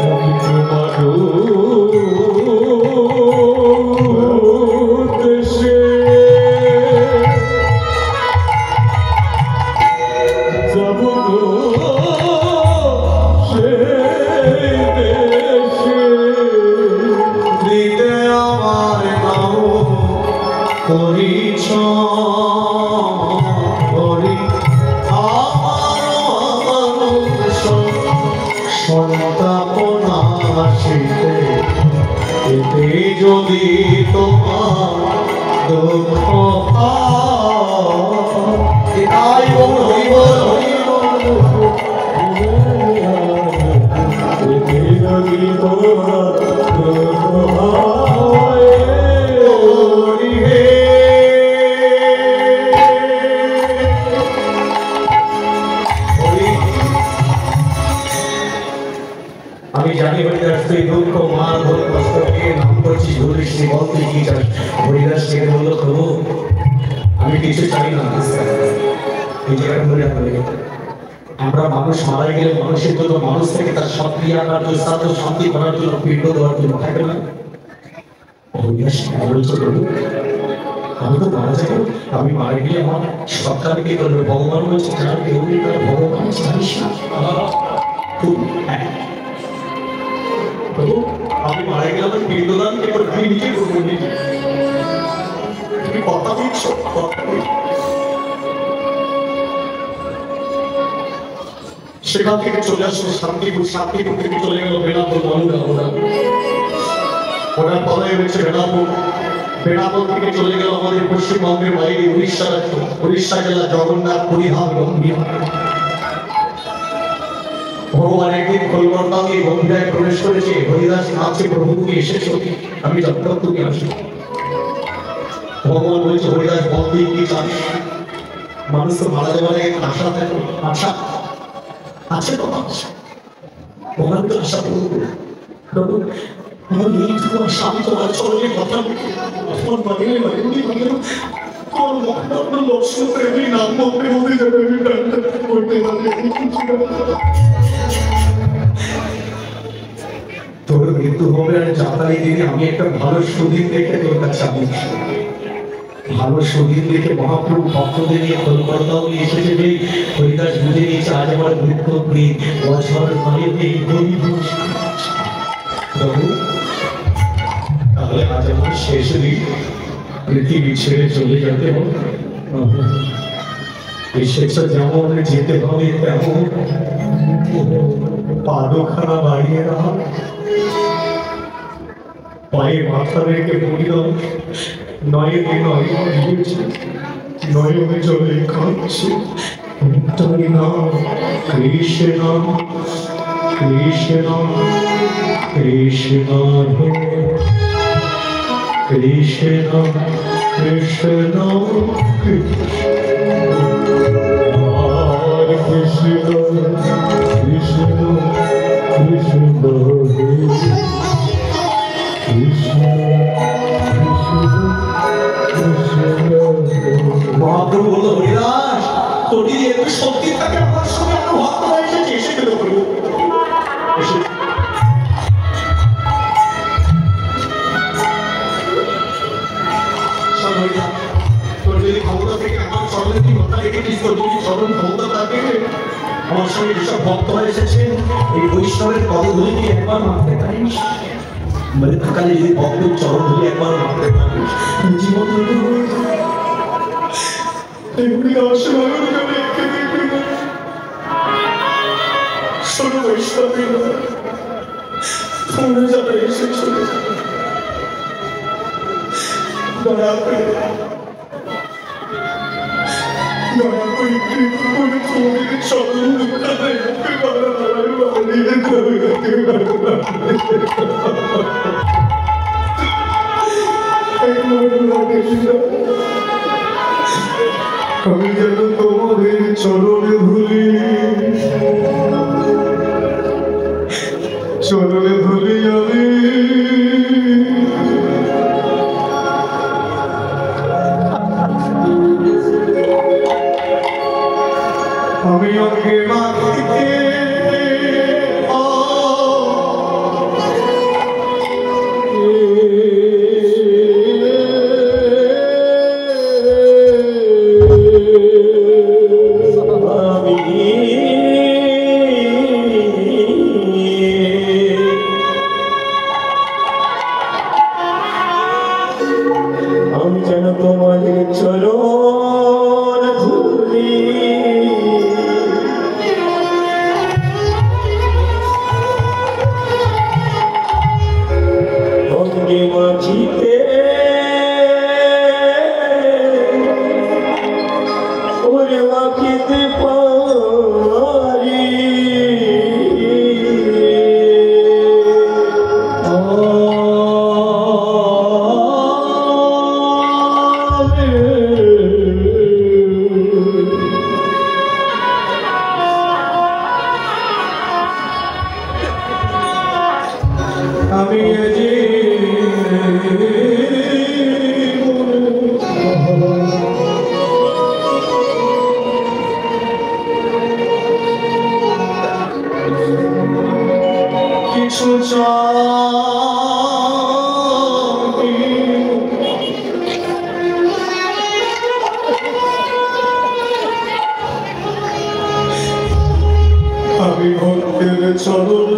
আমি তোমার উদ্দেশ্যে যাব গো সেই দেশে। দিতে আমার নাম পরিচয় সন্তাপনা আসিতে, এতে যদি তোমার দুঃখ তাই হইব এতে যদি তোমার দুঃখ আমি জানি হরিদাস তুই দুঃখ মার ধরে কষ্ট পেয়ে নাম করছিস, বলিস নি বল তুই কি চাস? হরিদাস কে বললো প্রভু আমি কিছু চাই না, এই জায়গাটা মনে রাখবে। আমরা মানুষ মারা গেলে মানুষের জন্য, মানুষ থেকে তার সব ক্রিয়া কার্য শ্রাদ্ধ শান্তি করার জন্য, পিণ্ড দেওয়ার জন্য থাকে না। হরিদাস বলছো প্রভু আমি তো মারা যাবো, আমি মারা গেলে আমার সরকার কি করবে? ভগবান বলছে যার কেউ নেই তার ভগবান জানিস না। আমি মারা গেলে আমার পিণ্ডদান কে করে? আমি নিজে করবো, নিজে। তুমি কথা দিচ্ছ, সেখান থেকে চলে আসলো শান্তিপুর, শান্তিপুর থেকে চলে গেল বেনাপুর, ওনার পরে হয়েছে বেনাপুর, বেনাপুর থেকে চলে গেল আমাদের পশ্চিমবঙ্গের বাইরে উড়িষ্যা জেলা জগন্নাথ পরিহার গম্ভীর। ভগবান একদিন কলকাতা দিয়ে গম্ভীরায় প্রবেশ করেছে। হরিদাস নাচে প্রভু তুমি এসেছো, আমি যতক্ষণ তুমি আসি। ভগবান বলছে হরিদাস বল তুই কি চাস? মানুষ তো মারা যাওয়ার আগে আশা থাকে, আশা আছে তো মানুষ, ভগবান তো আশা করবো প্রভু আমার এইটুকু আশা, আমি তোমার চরণে কথা বলি, আমার বাড়িয়ে বাড়ি বাড়িয়ে আমার মহানন্দ লক্ষ্য প্রেমী নাম মধ্যে মধ্যে যাবে, আমি করতে পারি। তোর মৃত্যু হবে আর যাত্রার দিনে আমি একটা ভালো সুদিন দেখে তোর কাছে আমি ভালো সুদিন দেখে মহাপ্রভু ভক্তদের নিয়ে কলকাতাও নিয়ে এসেছে। যে হরিদাস বুঝে নিয়েছে আজ আমার মৃত্যু দিন, বছর মানে এই গরিব প্রভু, তাহলে আজ আমার শেষ দিন, পৃথিবী ছেড়ে চলে যেতে হবে। এসেছে যেমন যেতে হবে তেমন, পাদখানা বাড়িয়ে রাখা, পায়ে মাথা রেখে বলিল নয় দিয়েছে নয়নে জলে কাঁদছে তার নাম কৃষ্ণ কৃষ্ণ কৃষ্ণ কৃষ্ণ কৃষ্ণ আর কৃষ্ণ কৃষ্ণ কৃষ্ণ মহাপ্রভু বলল, হরিদাস, তোর যদি একটু শক্তি থাকে আমার সঙ্গে আমার ভক্তরা এসেছে, এসে গেল প্রভু। তোর যদি ক্ষমতা থেকে আমার চরণে তুই মাথা রেখেছিস, তোর যদি চরণ ক্ষমতা থাকে, আমার সঙ্গে যেসব ভক্তরা এসেছেন এই বৈষ্ণবের পদধূলি একবার মারতে পারিস, মৃত্যুকালে যদি ভক্তের চরণ ধুলি একবার মারতে পারিস, জীবন শোনো বৈষ্ণবেরা, তোমরা যারা এসেছো দয়া করে তোমাদের চরণ আমি যেন তোমাদের চরণে ধুলি, চরণে ধুলি আমি অঙ্গে মাটিতে আমি যেন তোমাদের চরণ ধুলি, অঙ্গে মাঝিতে ওরে মাখিতে পারি, আমি কিছু আমি ভক্তের চরণ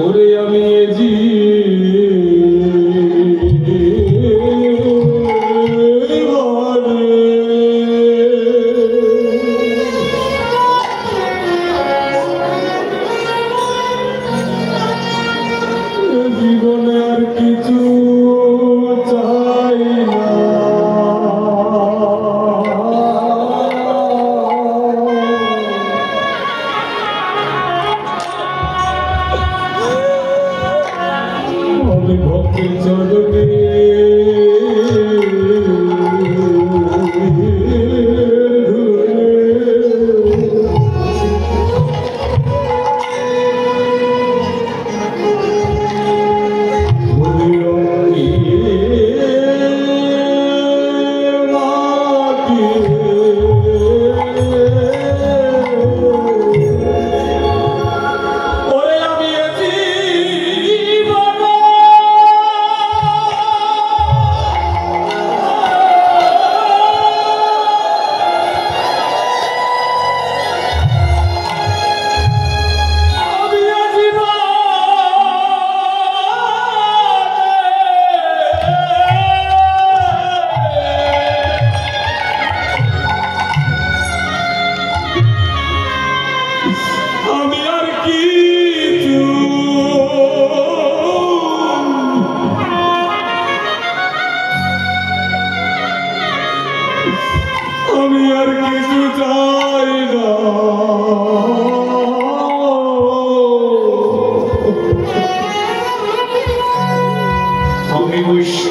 ওরে আমি জীবনে আর কিছু চাই না, আমি ভক্তের চরণে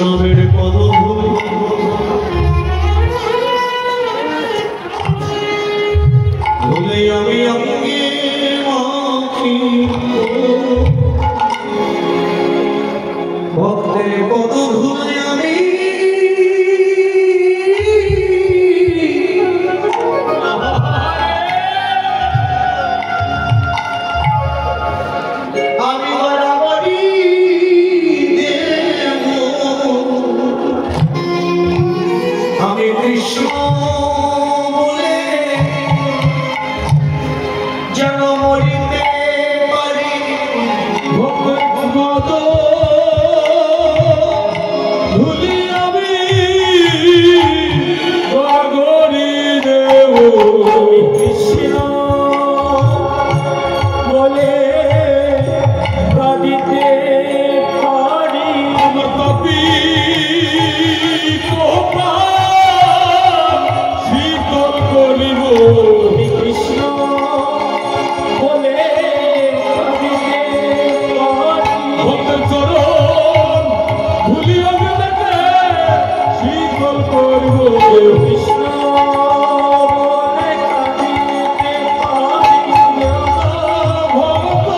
বৈষ্ণবের পদধূলি ভুলে আমি অঙ্গে মাখিব ভক্তের পদধূলি আমি বরাবরই দেব আমি কৃষ্ণ বলে যেন মরিতে পারি ভক্ত ধুলি আমি গগরি দেব কৃষ্ণ বলে কাঁদিতে পারি কপি কোপা শীতল করিব কৃষ্ণ বলে ভক্তের চরণ ভুলিয়া গেলে শীতল করিব কৃষ্ণ বলে কাঁদিতে পারি ভক্ত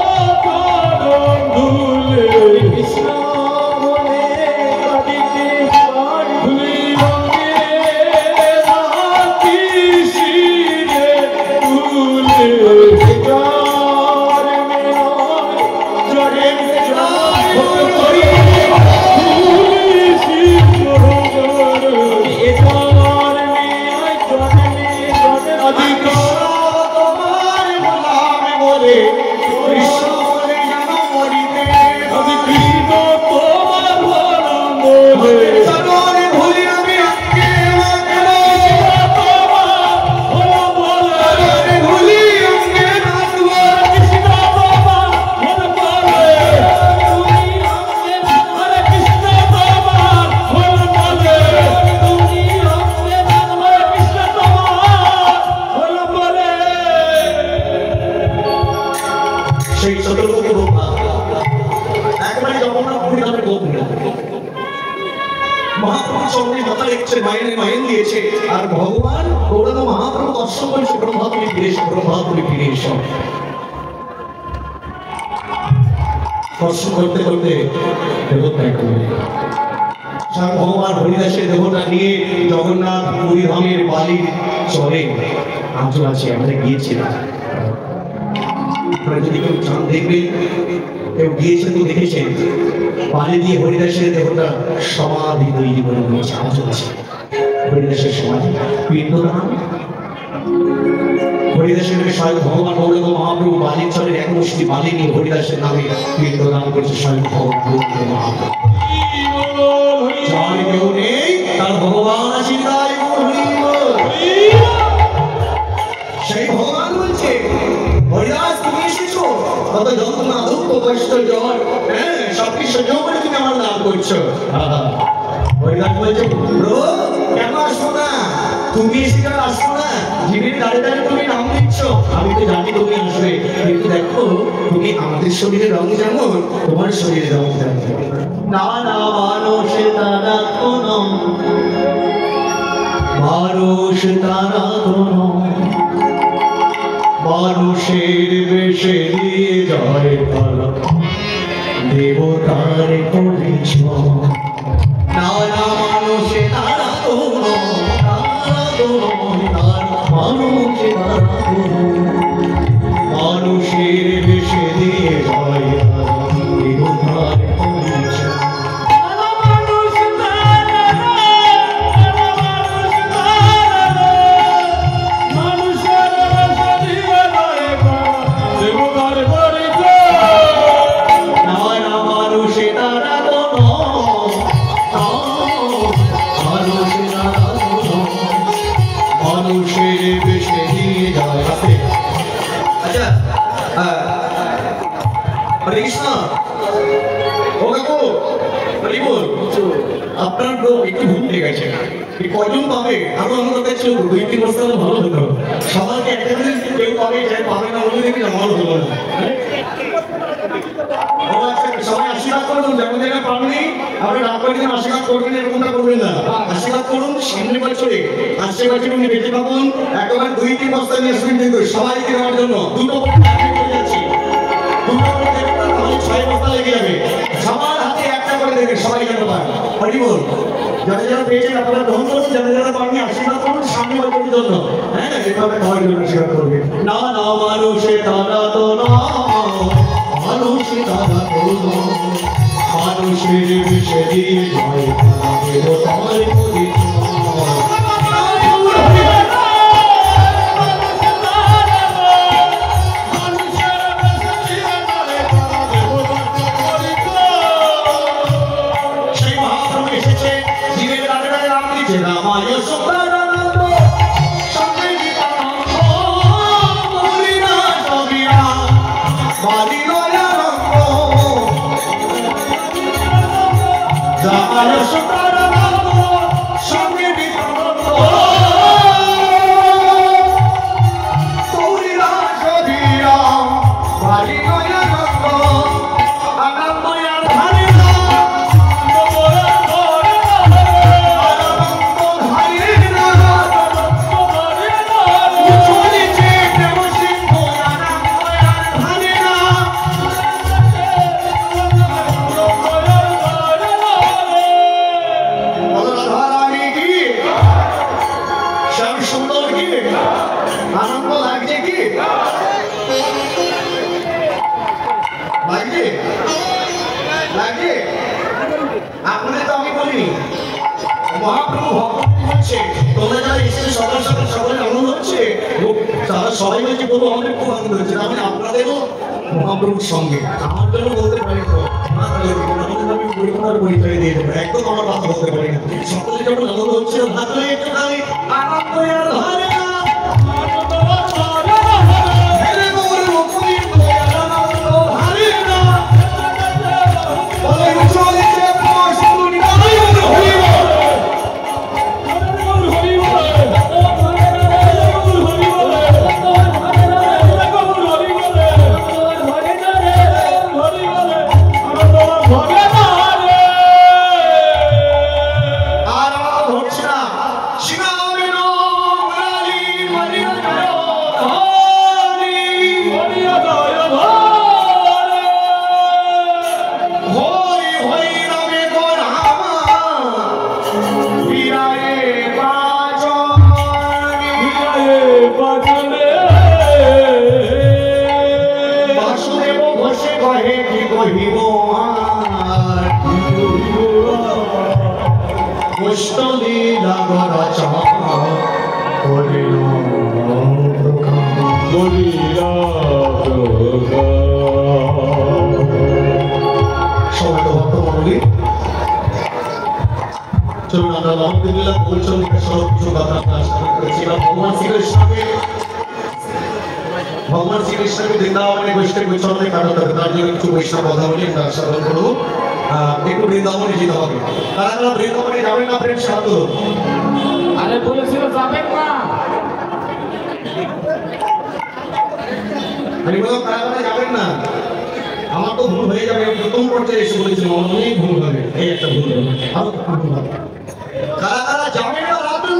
চরণ ধুলে কৃষ্ণ বলে কাঁদিতে পারি ভুলিয়া রাখি শিরে তুলে সেই চতুর্মুখ রূপা একবারে জগন্নাথপুরী নামে গোপুর মহাপ্রভু সঙ্গে মাথা রেখেছে মায়ের দিয়েছে আর ভগবান গৌরাঙ্গ মহাপ্রভু দর্শন করেছে ব্রহ্মাতুরি ফিরে এসো দর্শন করতে করতে দেবত্যাগ করবে স্বয়ং ভগবান হরিদাসের দেহটা নিয়ে জগন্নাথ পুরী ধামের বালির চরে আজও আছে আমরা গিয়েছিলাম যদি কেউ চান দেখবে কেউ গিয়েছে তো দেখেছেন বালি দিয়ে হরিদাসের দেহটা সমাধি তৈরি করে নিয়েছে আজও আছে হরিদাসের সমাধি পিণ্ডদান হরিদাসের স্বয়ং ভগবান গৌরাঙ্গ মহাপ্রভু বালির চরের এক মুষ্টি বালি নিয়ে হরিদাসের নামে পিণ্ডদান করেছে স্বয়ং ভগবান গৌরাঙ্গ মহাপ্রভু যার কেউ নেই তার ভগবান আছে তাই সেই ভগবান বলছে হরিদাস তুমি এসেছো কত যন্ত্রণা দুঃখ কষ্ট জ্বর হ্যাঁ সবকিছু সহ্য করে তুমি আমার নাম করছো হরিদাস বলছে প্রভু কেন আসবো না তুমি এসে কেন আসবো না জীবের দাঁড়িয়ে দাঁড়িয়ে তুমি নাম দিচ্ছ আমি তো জানি তুমি আসবে কিন্তু দেখো তুমি আমাদের শরীরে রং যেমন তোমার শরীরে রং যেমন না না মানুষে তারা কোনো মানুষ তারা কোনো মানুষের বেশে দিয়ে জয় পালা দেবতার পরিচয় নানা মানুষে তারা কোনো মানুষে তারা কোনো মানুষের বেশে দিয়ে জয় পালা দেবতার পরিচয় আপনার তো একটু ভুলে গেছে কজন পাবে আরো আমাদের কাছে 2-3 বছর ভালো হতো সবাইকে একটা দিন কেউ পাবে যাই পাবে না বলে দেখি আমার হলো না সবাই আশীর্বাদ করুন যেমন জায়গায় পাননি আপনি না করে বাড়িতে আশীর্বাদ করবেন এরকমটা করবেন না। আশীর্বাদ করুন সামনে বছরে, আসছে বছরে উনি বেঁচে পাবেন, একেবারে 2-3 বস্তা নিয়ে আসবেন কিন্তু সবাইকে দেওয়ার জন্য। দুটো করে যাচ্ছি, দুটো করে দেবেন না তাহলে 6 বস্তা লেগে যাবে। সবার হাতে একটা করে দেবেন, সবাই যেন পায়। হরি বল। যারা যারা পেয়েছেন আপনারা গ্রহণ করুন, যারা যারা পাননি আশীর্বাদ করুন সামনে বছরের জন্য। হ্যাঁ, এভাবে খাওয়ার জন্য আশীর্বাদ করবে। না না মানুষে তারা তো না, মানুষে তারা তো না, মানুষের বিষে দিয়ে ভয় পাবে ও তোমার পরিচয়। সেই মহাপ্রভু এসেছে জীবের রাজা রাজা নাম দিচ্ছে রামায় সীতারাম সঙ্গে গীতানন্দ মৌলিনা কবিরা বালিলয়া রঙ্গ রামায় সীতারাম সঙ্গে গীতানন্দ মৌলিনা কবিরা বালিলয়া রঙ্গ আনন্দয়ার ধারে আনন্দ লাগছে কি? লাগছে? লাগছে? আপনাদের তো আমি বলিনি মহাপ্রভু ভক্তি হচ্ছে, তোমরা যারা এসেছে সকাল সকাল সকলের আনন্দ হচ্ছে, তারা সবাই বলছে বলবো আমাদের খুব আনন্দ হচ্ছে। তার মানে আপনাদেরও মহাপ্রভুর সঙ্গে আমার জন্য বলতে পারি তো আমি পরিবার পরিচয় দিয়ে দেবো, একদম আমার কথা বলতে পারি না। সকলে যখন আনন্দ হচ্ছে ভাবলে একটু খালি আনন্দ আর ধরে না। চলুন আমরা আলহামদুলিল্লাহ বলছেন সব কিছু কথা ভগবান শ্রীকৃষ্ণকে বৃন্দাবনে বৈষ্ণব গোচরণে কাটাতে হবে, তার জন্য কিছু বৈষ্ণব কথা বলি আমরা শ্রবণ করবো। একটু বৃন্দাবনে যেতে হবে। তারা তারা বৃন্দাবনে যাবেন না প্রেম সাধ? আরে বলেছিল যাবেন না, আমি বললাম তারা তারা যাবেন না, আমার তো ভুল হয়ে যাবে। প্রথম পর্যায়ে এসে বলেছিলাম আমার অনেক ভুল হবে, এই একটা ভুল হবে, আরো ভুল হবে। কারা কারা যাবেন না রাতের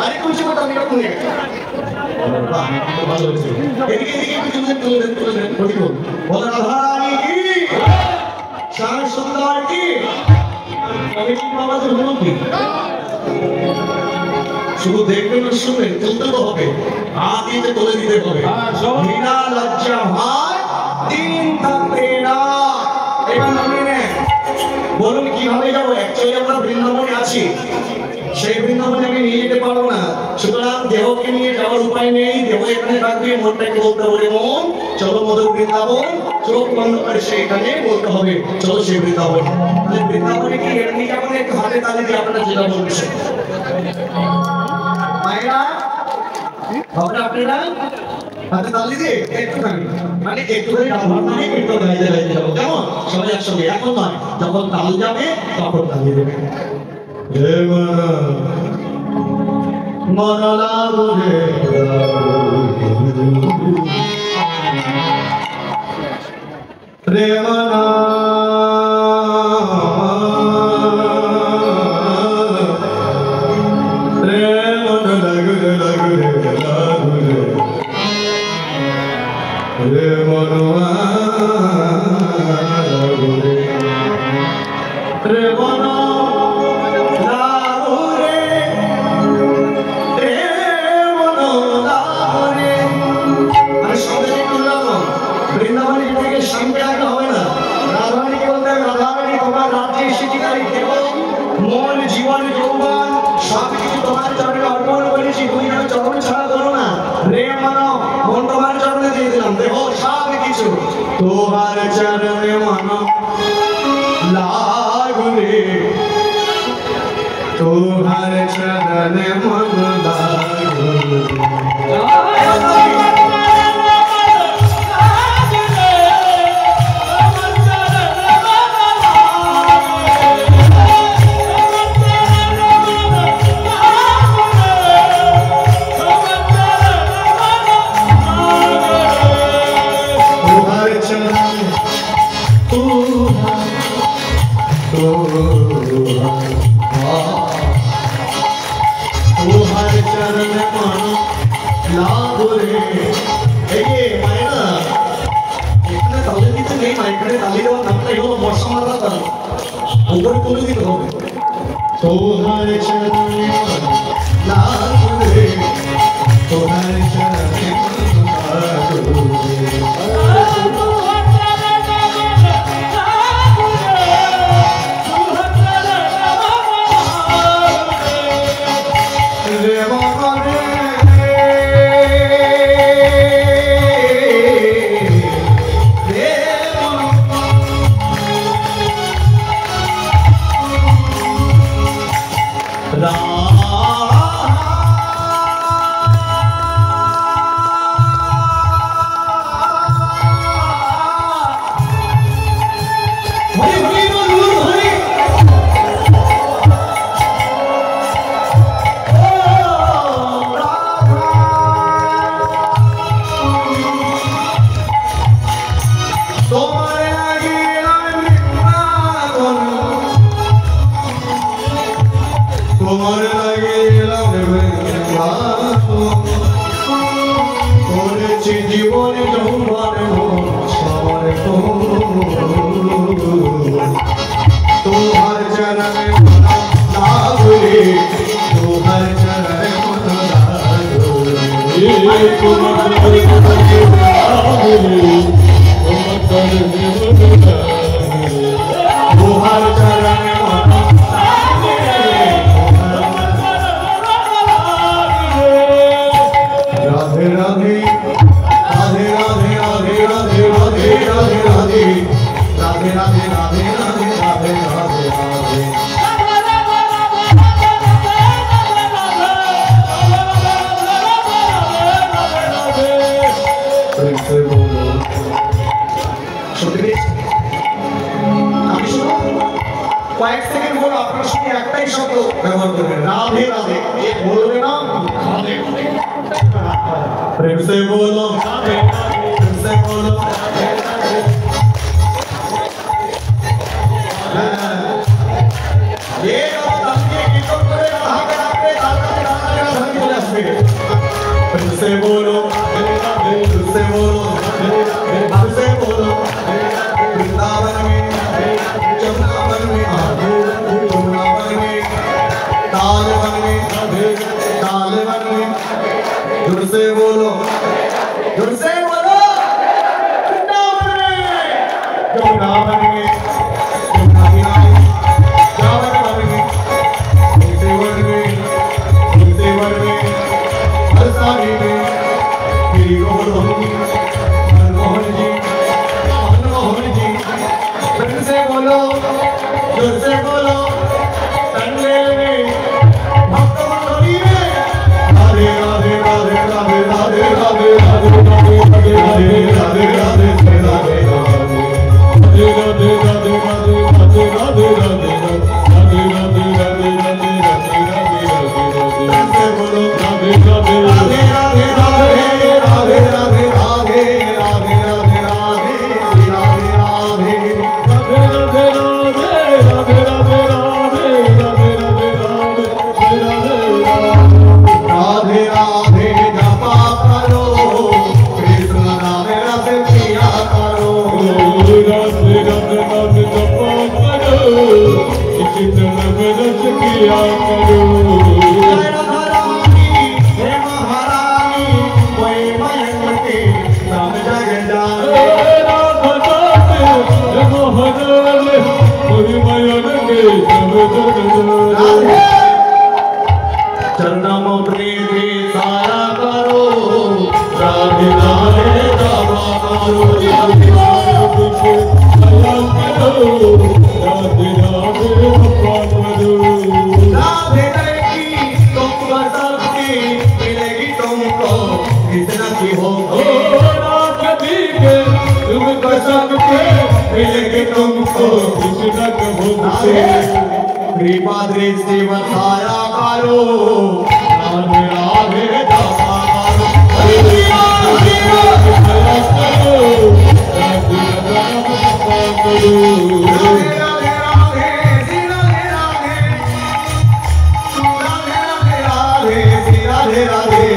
আরে কিছু কথা আমি এরকম ভালো হয়েছে। এদিকে এদিকে কিছু তুলে দেন বলে রাধারানী কি শ্যাম সুন্দর কি বাবাদের হলো কি? শুধু দেখবেন না শুনবেন, তুলতে তো হবে, হাত দিয়ে তুলে দিতে হবে। বিনা লজ্জা ভাই দিন থাকবে না। এবার নামিয়ে নেন, বলুন কিভাবে যাবো? অ্যাকচুয়ালি আমরা বৃন্দাবনে আছি, সেই বৃন্দাবনে আমি নিয়ে যেতে পারবো না, সুতরাং দেহকে নিয়ে যাওয়ার উপায় নেই। দেহ এখানে থাকবে, মনটাকে বলতে হবে মন চলো মধুর বৃন্দাবন, চোখ বন্ধ করে সেখানে বলতে হবে চলো সেই বৃন্দাবন। বৃন্দাবনে কি এমনি কেমন একটু হাতে তালি দিয়ে আপনারা যেটা বলছেন মায়েরা আপনারা হাতে তালি দিয়ে একটুখানি মানে একটুখানি মানে একটু গাইতে গাইতে যাবো, কেমন? সবাই একসঙ্গে, এখন নয়, যখন তাল যাবে তখন তালি দেবে। মনলা রে রে মনা রে মনোয়া রে মনো লাগুরে রে মনো লাগুরে আমি সঙ্গে করলাম বৃন্দাবনে থেকে সঙ্গে আগে হবে না রাধারানীকে বলতে হবে রাধারানী তোমার রাজ্যে এসেছি তাই দেব মন জীবন যৌবন সব কিছু তোমার চরণে অর্পণ করেছি তুমি যেন চরণ ছাড়া করো না রে মানো মন তোমার চরণে দিয়ে দিলাম দেহ সব কিছু তোমার চরণে মানো লাগুরে তোমার চরণে মন লাগুরে তোমার চরণে লাগুরে তোমার চরণে কয়েক সেকেন্ড বলো আপনার সঙ্গে একটাই শব্দ ব্যবহার করবেন রাধে রাধে বলবে না প্রেম সে বলো প্রেম সে বলো ये आपके गीतों को राधा के आपके राधा के राधा बोले असली प्रेम से बोलो प्रेम से बोलो प्रेम से बोलो वृंदावन में जमुनावन में जमुनावन में तालवन में तालवन में जोर से बोलो वृंदावन में जमुनावन में Radhe Radhe किया करो जय राधा रानी हे महारानी वही मयंक के नाम जग जाने राधा जाने हे महारानी वही मयंक के नाम जग जाने चरणामृत के सारा करो राधे राधे राधा करो राधे राधे राधे की तुम सबकी मिलेगी तुमको कितना की हो तुम कसम के मिलेगी तुमको कृष्ण कृपा दृष्टि बताया करो राधे राधे दासा करो राधे राधे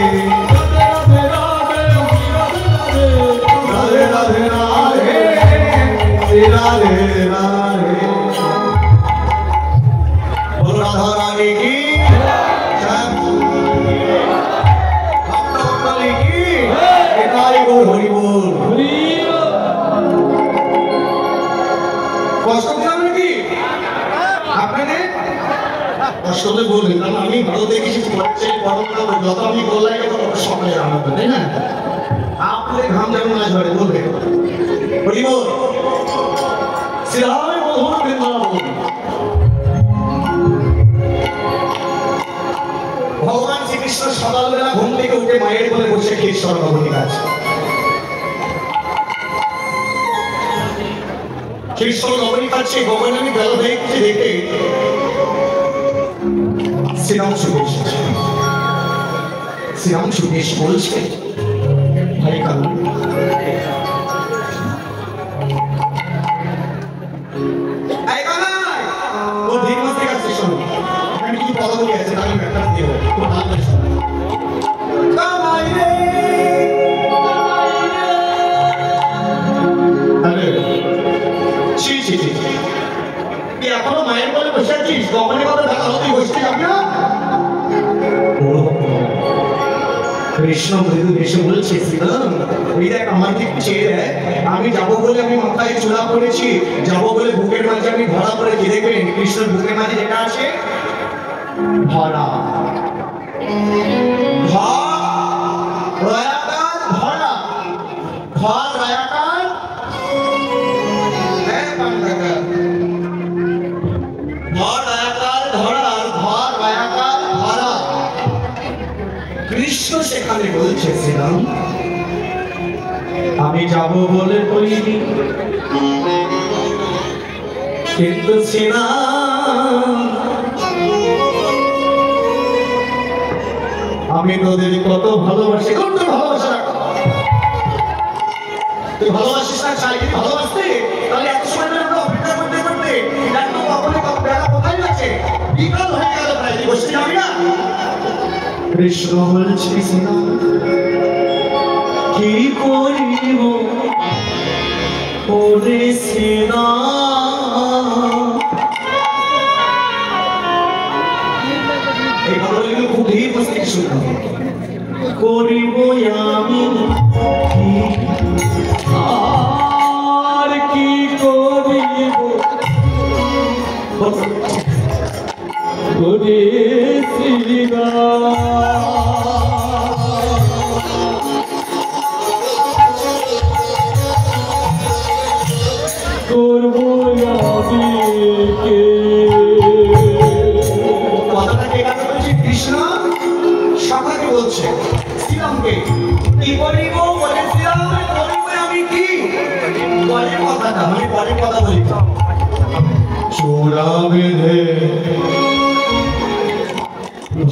আসলে বলবেন কারণ আমি ভালো দেখে কিছু করছি যত আমি বললাই তত সকালে জানাবো তাই না আপনাদের ঘাম যেমন না ঝরে বলবেন বলিব শ্রীরামের মধুর বৃন্দাবন ভগবান শ্রীকৃষ্ণ সকালবেলা ঘুম থেকে উঠে মায়ের কোলে বসে কৃষ্ণ ভগবতী গাছ কৃষ্ণ নবনী খাচ্ছে ভগবান আমি বেলা দেখছি দেখে শ্রীরাম সুদেশ শ্রীরাম সুদেশ বলছে ভাই কালু ও ধীর মাসে কাছে শোনো আমি কি কথা বলি আছে আমি ব্যাপার দিয়ে খুব ভালো করে শোনো কামাই রে হ্যালো ছি ছি ছি তুই এখনো মায়ের বলে বসে আছিস গগনের কথা দেখা হতে বসতে যাবি না কৃষ্ণ মৃদু এসে বলছে শ্রীরাম ওই দেখ আমার দিক চেয়ে দেখ আমি যাবো বলে আমি মাথায় চূড়া করেছি যাবো বলে বুকের মাঝে আমি ধরা করেছি দেখবেন কৃষ্ণের বুকের মাঝে যেটা আছে ধরা ধরা ধর রায়াকার কৃষ্ণ সেখানে বলছে শ্রীরাম আমি যাব বলে বলিনি কিন্তু শ্রীরাম আমি তোদের কত ভালোবাসি কত ভালোবাসা তুই ভালোবাসিস না চাই ভালোবাসতে তাহলে এত সময় ধরে আমরা অপেক্ষা করতে করতে দেখো কখনো বেলা কোথায় আছে বিকাল হয়ে গেল প্রায় তুই বসতে যাবি না কৃষ্ণ বলছে কি করিব ওরে সেনা এই ভালো খুব ধীর বসে শুনতে করিব আমি আর কি করিব ওরে করবো আমি কে কথাটা কে কথা বলছে কৃষ্ণ সকালে বলছে শ্রীরামকে কি করিব বলে শ্রীরাম করিব আমি কি পরে কথাটা আমি পরে কথা বলি চূড়া বেঁধে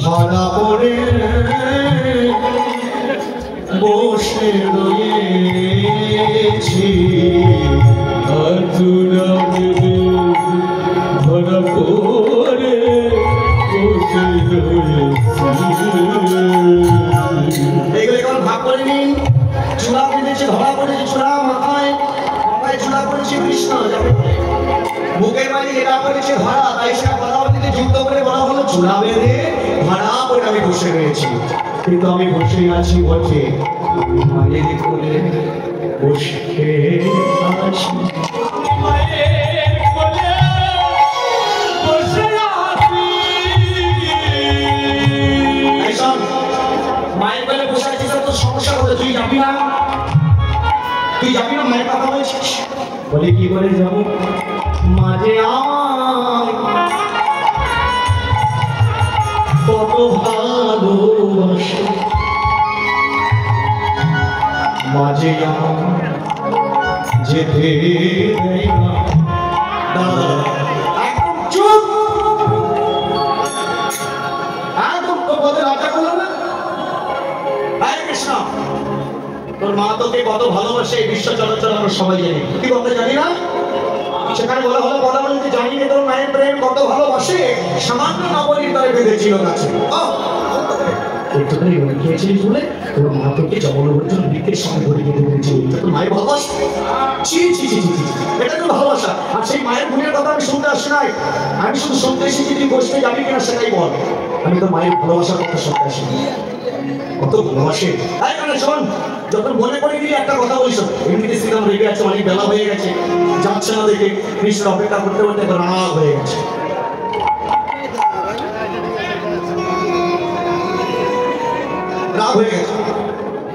ভাড়া পড়ে বসে রয়েছি চূড়া বেঁধে ধরা পড়ে বসে রয়েছি এগুলো এখন ভাগ করে নিন চূড়া বেঁধেছে ধরা পড়েছে চূড়া মাথায় মাথায় চূড়া পড়েছে কৃষ্ণ যাবে বুকের মাঝে যেটা পড়েছে ধরা তাই সে কথা বলতে যুক্ত করে বলা হলো চূড়া বেঁধে ভাড়া করে আমি বসে রয়েছি, কিন্তু আমি বসে আছি বটে, মায়ের কোলে বসে আছি। মায়ের কোলে বসে আছি। এই শোন, মায়ের কোলে বসে আছিস তো সমস্যা হলো, তুই যাবি না? তুই যাবি না? মায়ের কথা বলছিস? বলে কি করে যাব? মাঝে আমায় কত ভালোবাসে, মাঝে আমায় যেতে দেয় না। দাদা একদম চুপ, একদম তোর কথা রাজা করলো না। হরে কৃষ্ণ, তোর মা তোকে কত ভালোবাসে এই বিশ্ব চলাচল আমরা সবাই জানি, কি বলতে জানি না? সেখানে বলা হলো বলা বলে যে জানি না তোর মায়ের প্রেম কত ভালোবাসে, সামান্য নবনীর তরে বেঁধেছিল কাছে। একটুখানি রোগ খেয়েছিলিস বলে তোর মা তোকে জবরদস্তি বৃক্ষের সঙ্গে ধরে বেঁধে দিয়েছিল, তোর মায়ের ভালোবাসা। ছি ছি ছি ছি ছি, এটা তো ভালোবাসা। আর সেই মায়ের গুণের কথা আমি শুনতে আসি নাই, আমি শুধু শুনতে এসেছি তুই বসতে যাবি কিনা সেটাই বল। আমি তো মায়ের ভালোবাসার কথা শুনতে আসি, কত ভালোবাসে। তাই মানে শোন, যখন মনে করে দিলি একটা কথা বলিস, এমনিতে শ্রীরাম রেগে আছে, অনেক বেলা হয়ে গেছে, যাচ্ছে না দেখে কৃষ্ণ অপেক্ষা করতে করতে রাগ হয়ে গেছে। রাগ হয়ে গেছে।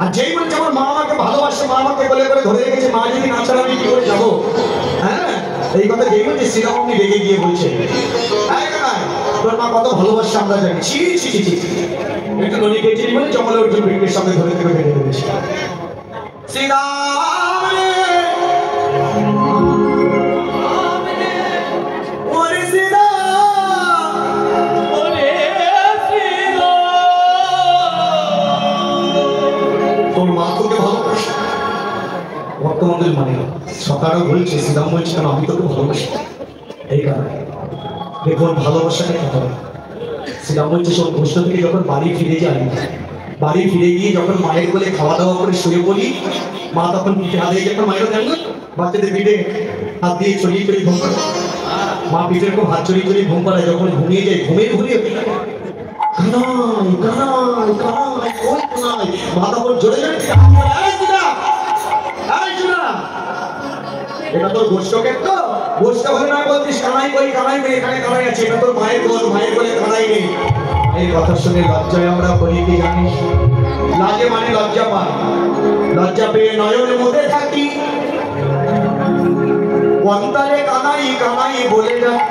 আর যেই বলছে আমার মা আমাকে ভালোবাসে, মা আমাকে বলে করে ধরে রেখেছে, মা যদি না ছাড়া আমি কি করে যাবো? হ্যাঁ, এই কথা যেই বলছে শ্রীরাম আপনি রেগে গিয়ে বলছে, তোর মা কত ভালোবাসে আমরা জানি। ছি ছি ছি ছি, একটু নদী খেয়েছিলি বলে জঙ্গলে অর্জুন বৃক্ষের সামনে ধরে থেকে বেঁধে দিয়েছে। শ্রীরাম ওরে শ্রীরাম, ওরে শ্রীরাম, তোর মা তোকে ভালোবাসে। বর্তমানের মানে সকালও বলছে শ্রীরাম বলছে কেন আমি তোকে ভালোবাসি, এই কারণে। দেখুন ভালোবাসাটা কি হবে। শ্রীরাম বলছে সব কৃষ্ণ থেকে যখন বাড়ি ফিরে যাই, বাড়ি ফিরে গিয়ে যখন মায়ের কোলে খাওয়া দাওয়া করে শুয়ে বলি, মা তখন পিঠে হাত দিয়ে যখন মায়েরও দেন না, বাচ্চাদের পিঠে হাত দিয়ে চড়িয়ে চড়িয়ে ঘুম পাড়ায়, মা পিঠের খুব হাত চড়িয়ে চড়িয়ে ঘুম পাড়ায়, যখন ঘুমিয়ে যায় ঘুমিয়ে ঘুমিয়ে কানাই কানাই কানাই ওই কানাই, মা তখন জোরে জোরে এটা তোর গোষ্ঠকের তো, গোষ্ঠ হয়ে না বলছিস কানাই কই কানাই নেই, এখানে কানাই আছে, এটা তোর মায়ের গোল, মায়ের গোলে কানাই নেই। এই কথা শুনে লজ্জায় আমরা বলি কি জানিস? লাজে মানে লজ্জা পাই, লজ্জা পেয়ে নয়নের মধ্যে থাকি, অন্তরে কানাই কানাই বলে যাক,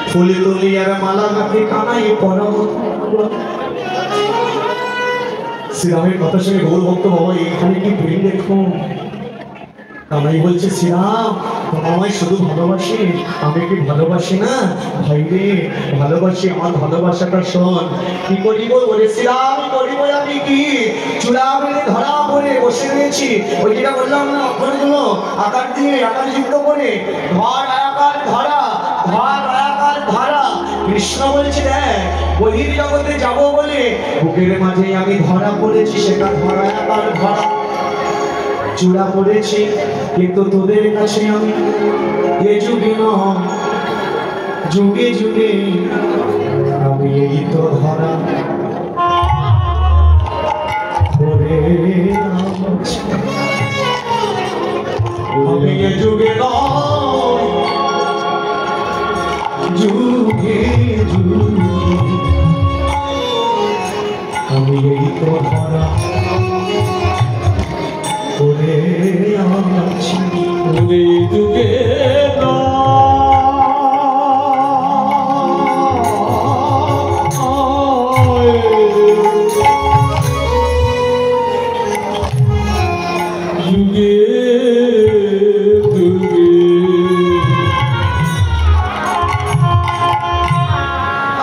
ফুলে তুলি আর মালা গাঁথে কানাই পরাব। শ্রীরামের কথা শুনে গৌর ভক্ত বাবা এখানে কি প্রেম দেখুন। কানাই বলছে শ্রীরাম আমায় শুধু ভালোবাসি, আমি কি ভালোবাসি না? ভাই রে ভালোবাসি, আমার ভালোবাসাটা শোন। কি করিব বলে শ্রীরাম, করিব আমি কি? চূড়া বেঁধে ধরা পড়ে বসে রয়েছি, ওই যেটা বললাম না অক্ষরগুলো আকার দিয়ে আকার যুক্ত করে, ধর আকার ধরা, ধর আকার ধরা। কৃষ্ণ বলছে দেখ বহির জগতে যাব বলে বুকের মাঝে আমি ধরা পড়েছি, সেটা ধরা আকার ধরা। চূড়া পড়েছি কিন্তু তোদের কাছে আমি এ যুগে নয়, যুগে যুগে আমি এই তো ধরা পড়ে আছি। আমি এ যুগে নয়, যুগে যুগে আমি এই তো ধরা পড়ে আছি। ওরে যুগে যুগে যুগে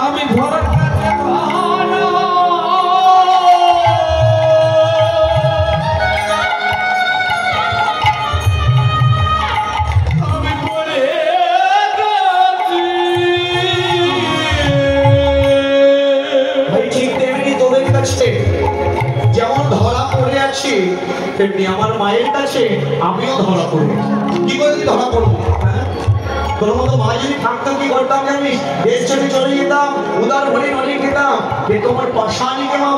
আমি ধরা যেমন ধরা পড়ে আছি তেমনি আমার মায়ের কাছে আমিও ধরা পড়বো। কি করে ধরা পড়বো? তোর মতো মা যদি থাকতো কি করতাম জানিস? দেশ ছেড়ে চলে যেতাম, উদার ভরে নদী খেতাম, তোমার পাশানিকে মা